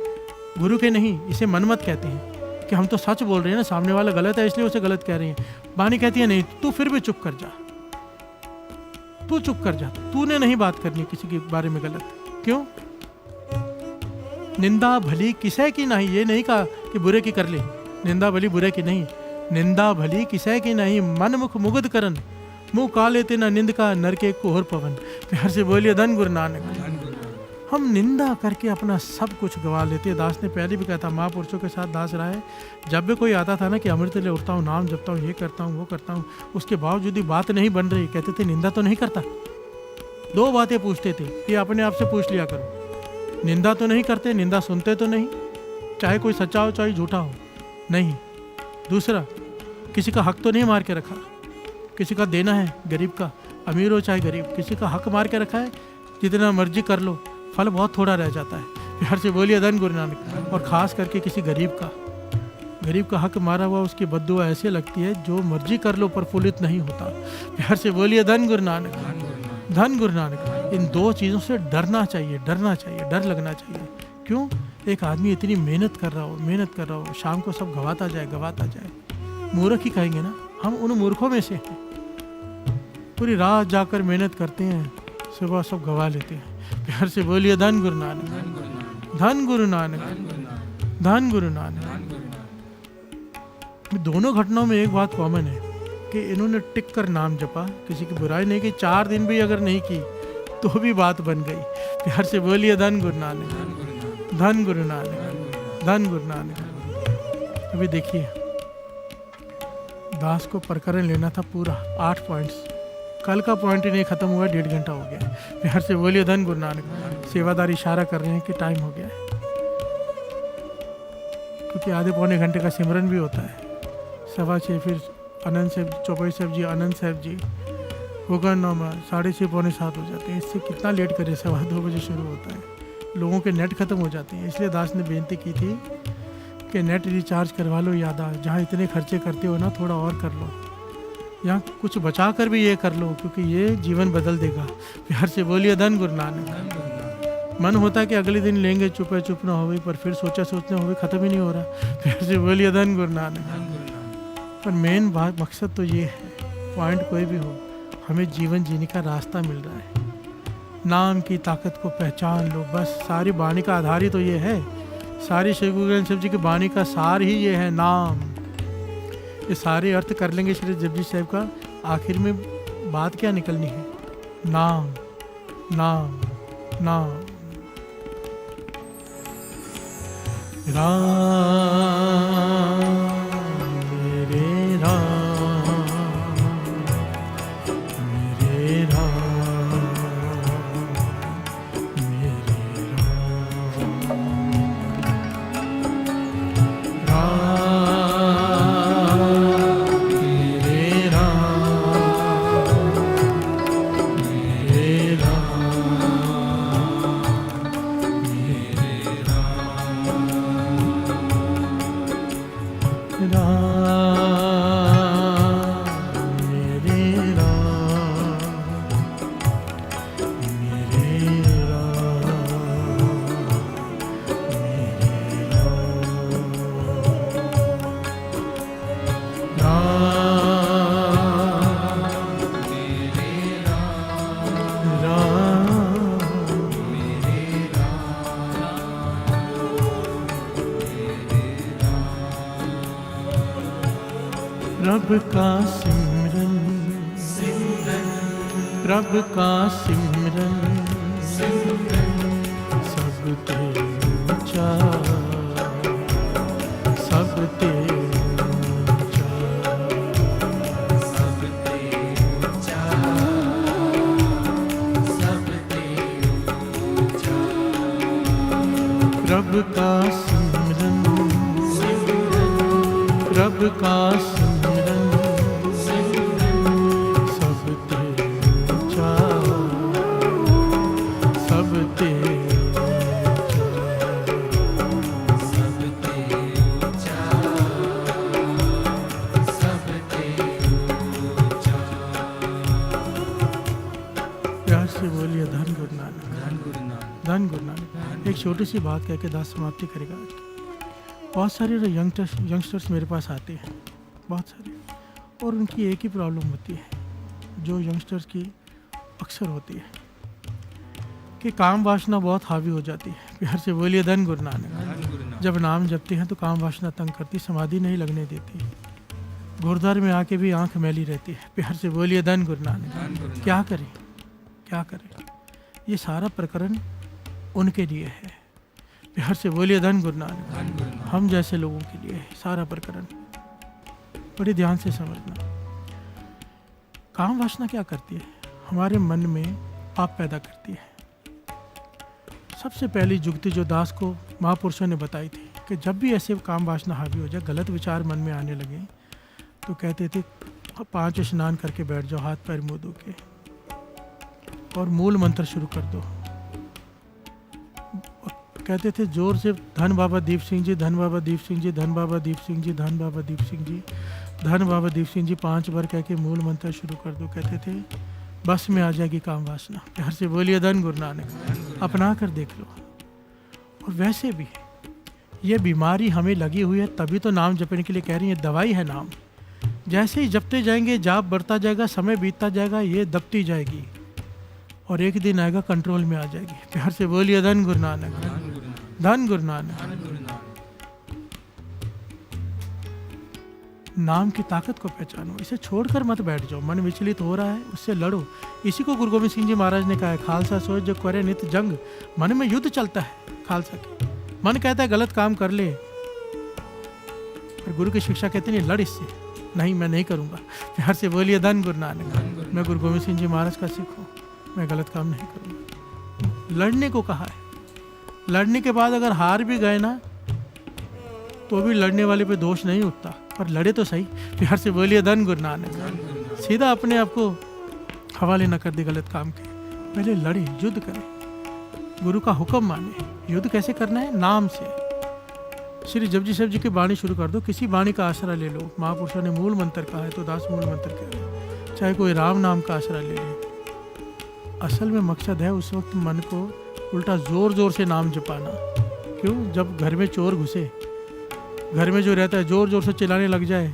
गुरु के नहीं। इसे मनमत कहते हैं कि हम तो सच बोल रहे हैं ना, सामने वाला गलत है इसलिए उसे गलत कह रहे हैं। वाणी कहती है नहीं, तू फिर भी चुप कर जा, तू चुप कर जा, तूने नहीं बात करनी किसी के बारे में गलत। क्यों? निंदा भली किसे की नहीं, ये नहीं कहा कि बुरे की कर ले। निंदा भली बुरे की नहीं, निंदा भली किसे की नहीं, मन मुख मुगध करन, मुँह काले तेना निंद का नर के कोहर पवन। प्यार से बोलिए धन गुरु नानक। हम निंदा करके अपना सब कुछ गवा लेते हैं। दास ने पहले भी कहा था, महापुरुषों के साथ दास रहा है, जब भी कोई आता था ना कि अमृत ले उठता हूँ, नाम जपता हूँ, ये करता हूँ, वो करता हूँ, उसके बावजूद भी बात नहीं बन रही, कहते थे निंदा तो नहीं करता। 2 बातें पूछते थे, ये अपने आप से पूछ लिया करो। निंदा तो नहीं करते, निंदा सुनते तो नहीं, चाहे कोई सच्चा हो चाहे झूठा हो, नहीं। दूसरा, किसी का हक तो नहीं मार के रखा, किसी का देना है गरीब का, अमीर हो चाहे गरीब, किसी का हक मार के रखा है, जितना मर्जी कर लो, फल बहुत थोड़ा रह जाता है। प्यार से बोलिए धन गुरु नानक। और ख़ास करके किसी गरीब का हक मारा हुआ, उसकी बद्दुआ ऐसे लगती है जो मर्जी कर लो प्रफुल्लित नहीं होता। प्यार से बोलिए धन गुरु नानक, धन गुरु नानक। इन 2 चीज़ों से डरना चाहिए, डर लगना चाहिए। क्यों? एक आदमी इतनी मेहनत कर रहा हो, शाम को सब गवाता जाए। मूर्ख ही कहेंगे ना, हम उन मूर्खों में से हैं। पूरी रात जाकर मेहनत करते हैं, सुबह सब गवा लेते हैं। प्यार से बोलिए धन गुरु नानक, धन गुरु नानक, धन गुरु नानक। दोनों घटनाओं में एक बात कॉमन है कि इन्होंने टिक कर नाम जपा, किसी की बुराई नहीं की, 4 दिन भी अगर नहीं की तो भी बात बन गई। प्यार से बोलिए धन गुरु नानक, धन गुरु नानक, धन गुरु नानक। अभी देखिए, दास को प्रकरण लेना था पूरा 8 पॉइंट्स, कल का पॉइंट ही नहीं खत्म हुआ, 1.5 घंटा हो गया। प्यार से बोलिए धन गुरु नानक। सेवादार इशारा कर रहे हैं कि टाइम हो गया है, क्योंकि आधे पौने घंटे का सिमरन भी होता है। 6:15 फिर आनंद साहब, चौपाई साहब जी, आनंद साहब जी, होगा 9 6:30 पौने 7 हो जाते हैं। इससे कितना लेट करे, 2:15 बजे शुरू होता है, लोगों के नेट ख़त्म हो जाते हैं। इसलिए दास ने बेनती की थी कि नेट रिचार्ज करवा लो, यादा जहाँ इतने खर्चे करते हो ना, थोड़ा और कर लो, यहाँ कुछ बचा कर भी ये कर लो, क्योंकि ये जीवन बदल देगा। प्यार से बोलिए धन गुरु नानक। मन होता है कि अगले दिन लेंगे, चुप ना हो गई, पर फिर सोचने हो गई, ख़त्म ही नहीं हो रहा। प्यार से बोलिए धन गुरु नानक। पर मेन बात, मकसद तो ये है, पॉइंट कोई भी हो, हमें जीवन जीने का रास्ता मिल रहा है। नाम की ताकत को पहचान लो, बस। सारी वाणी का आधार ही तो ये है, सारी श्री गुरु ग्रंथ साहिब जी की वाणी का सार ही ये है, नाम। ये सारे अर्थ कर लेंगे श्री जपजी साहब का, आखिर में बात क्या निकलनी है? नाम, नाम, नाम। राम मेरे राम, मेरे राम, मेरे राम, राम मेरे राम, मेरे प्रभु का सिमरन, प्रभु का सिमरन, सबते ऊंचा, सबते ऊंचा, सबते ऊंचा, सबते ऊंचा। प्रभु का सिमरन, प्रभु का धन गुरु नानक। एक छोटी सी बात कह के दास समाप्ति करेगा। बहुत सारे यंगस्टर्स मेरे पास आते हैं, बहुत सारे, और उनकी एक ही प्रॉब्लम होती है जो यंगस्टर्स की अक्सर होती है कि काम वासना बहुत हावी हो जाती है। प्यार से बोलिए धन गुरु नानक। जब नाम जपते हैं तो काम वासना तंग करती, समाधि नहीं लगने देती, गुरुद्वारे में आके भी आंख मैली रहती है। प्यार से बोलिए धन गुरु नानक। क्या करें, क्या करें? ये सारा प्रकरण उनके लिए है। प्यार से बोलिए धन गुरु नानक। हम जैसे लोगों के लिए है सारा प्रकरण। बड़े ध्यान से समझना। काम वासना क्या करती है? हमारे मन में आप पैदा करती है। सबसे पहली जुगती जो दास को महापुरुषों ने बताई थी कि जब भी ऐसे काम वासना हावी हो जाए, गलत विचार मन में आने लगे, तो कहते थे 5 स्नान करके बैठ जाओ, हाथ पैर मुंह धो के, और मूल मंत्र शुरू कर दो। कहते थे जोर से, धन बाबा दीप सिंह जी, धन बाबा दीप सिंह जी, धन बाबा दीप सिंह जी, धन बाबा दीप सिंह जी, धन बाबा दीप सिंह जी 5 बार कह के मूल मंत्र शुरू कर दो। कहते थे बस में आ जाएगी काम वासना। प्यार से बोलिए धन गुरु नानक। अपना कर देख लो। और वैसे भी ये बीमारी हमें लगी हुई है, तभी तो नाम जपने के लिए कह रही है, दवाई है नाम। जैसे ही जपते जाएंगे, जाप बढ़ता जाएगा, समय बीतता जाएगा, ये दबती जाएगी और एक दिन आएगा कंट्रोल में आ जाएगी। प्यार से बोलिए धन गुरु नानक, धन गुरु नानक। नाम की ताकत को पहचानो, इसे छोड़कर मत बैठ जाओ। मन विचलित हो रहा है, उससे लड़ो। इसी को गुरु गोविंद सिंह जी महाराज ने कहा है, खालसा सोच जो करे नित जंग। मन में युद्ध चलता है खालसा के। मन कहता है गलत काम कर ले, पर गुरु की शिक्षा कहती नहीं, लड़ इससे। नहीं, मैं नहीं करूँगा। प्यार से बोलिए धन गुरु नानक। मैं गुरु गोविंद सिंह जी महाराज का सिख हूँ, मैं गलत काम नहीं करूँगा। लड़ने को कहा है। लड़ने के बाद अगर हार भी गए ना, तो भी लड़ने वाले पे दोष नहीं उठता, पर लड़े तो सही। प्यार से बोलिए धन गुरु नानक। सीधा अपने आप को हवाले न कर दे गलत काम के, पहले लड़े, युद्ध करें, गुरु का हुक्म माने। युद्ध कैसे करना है? नाम से। श्री जपजी साहब जी की वाणी शुरू कर दो, किसी वाणी का आसरा ले लो। महापुरुषों ने मूल मंत्र कहा है तो दास मूल मंत्र कह रहे हैं। चाहे कोई राम नाम का आसरा ले ले। असल में मकसद है उस वक्त मन को उल्टा जोर जोर से नाम जपाना। क्यों? जब घर में चोर घुसे, घर में जो रहता है जोर जोर से चिल्लाने लग जाए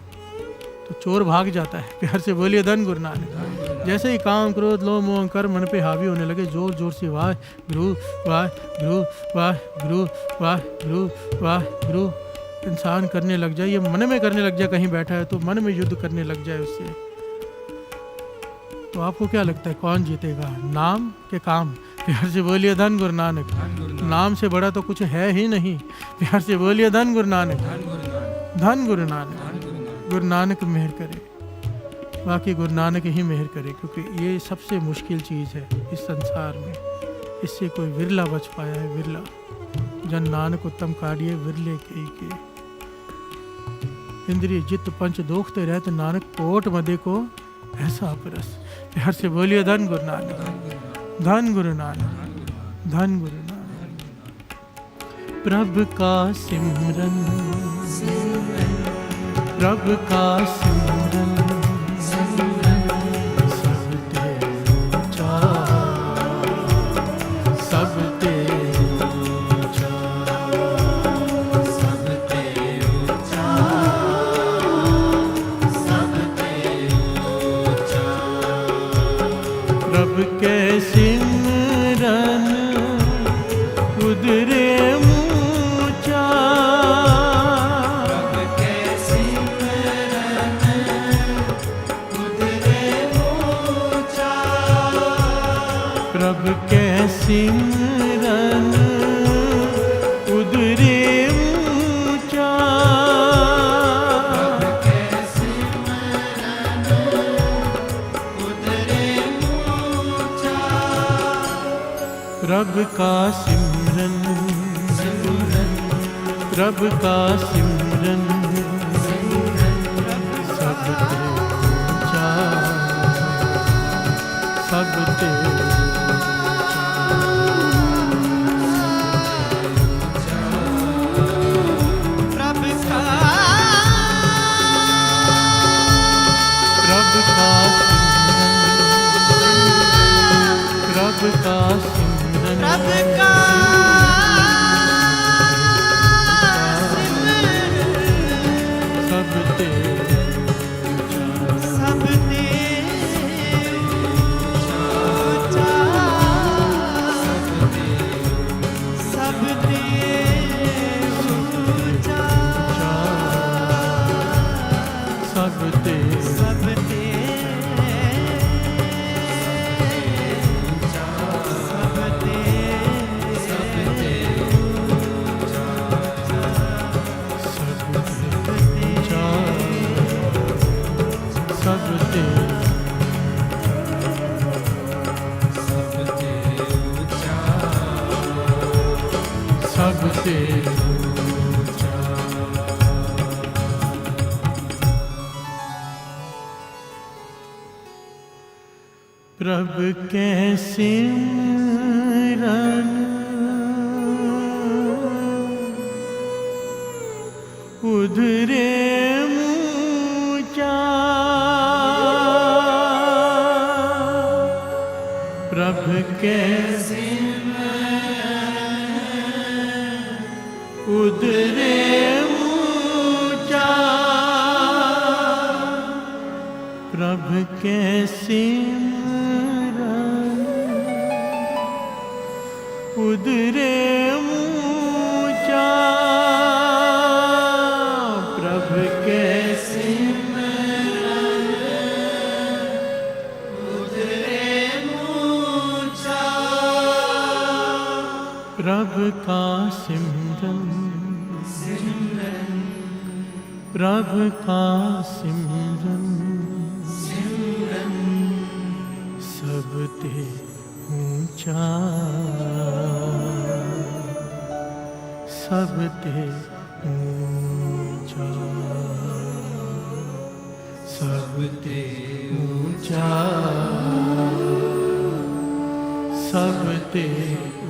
तो चोर भाग जाता है। प्यार से बोलिए धन गुरु नानक। जैसे ही काम क्रोध लोभ मोह अहंकार मन पे हावी होने लगे, जोर जोर से वाह गुरु वाह गुरु वाह गुरु वाह गुरु वाह गुरु इंसान करने लग जाए, ये मन में करने लग जाए। कहीं बैठा है तो मन में युद्ध करने लग जाए उससे, तो आपको क्या लगता है कौन जीतेगा, नाम के काम? प्यार से बोलिए धन गुरु नानक। नाम से बड़ा तो कुछ है ही नहीं। प्यार से बोलिए धन गुरु नानक, धन गुरु नानक। गुरु नानक मेहर करे, बाकी गुरु नानक ही मेहर करे, क्योंकि ये सबसे मुश्किल चीज़ है इस संसार में। इससे कोई विरला बच पाया है, विरला। जन नानक उत्तम काढ़िए विरले के इंद्रिय जित पंच दोखते रहते, नानक कोट मदे को ऐसा परस। प्यार से बोलिए धन गुरु नानक, धन गुरु नानक, धन गुरु नानक। प्रभु का सिमरन, प्रभु का सिमरन, सब ते ऊंचा, सब ते ऊंचा, सब ते ऊंचा, सब ते ऊंचा। प्रभु के सिमरन उदरे ऊंचा, प्रभु के सिमरन उदरे ऊंचा, प्रभु के सिमरन उदरे ऊंचा, प्रभु के सिमरन उदरे ऊंचा। प्रभु का सिमरन, प्रभु का सिमरन, सब ते ऊंचा, सब ते प्रभु का, प्रभु का सिमरन, प्रभु का सिमरन, प्रभु का ते ऊंचा। प्रभु के सिमरन उधरे ऊंचा। प्रभु के उधरे ऊंचा। प्रभु के सिमरन उधरे ऊंचा। प्रभु के सिमरन उधरे ऊंचा। प्रभु का सिमरन प्रभु का सिमरन सब ते ऊंचा। सब ते ऊंचा। सब ते ऊंचा। सब ते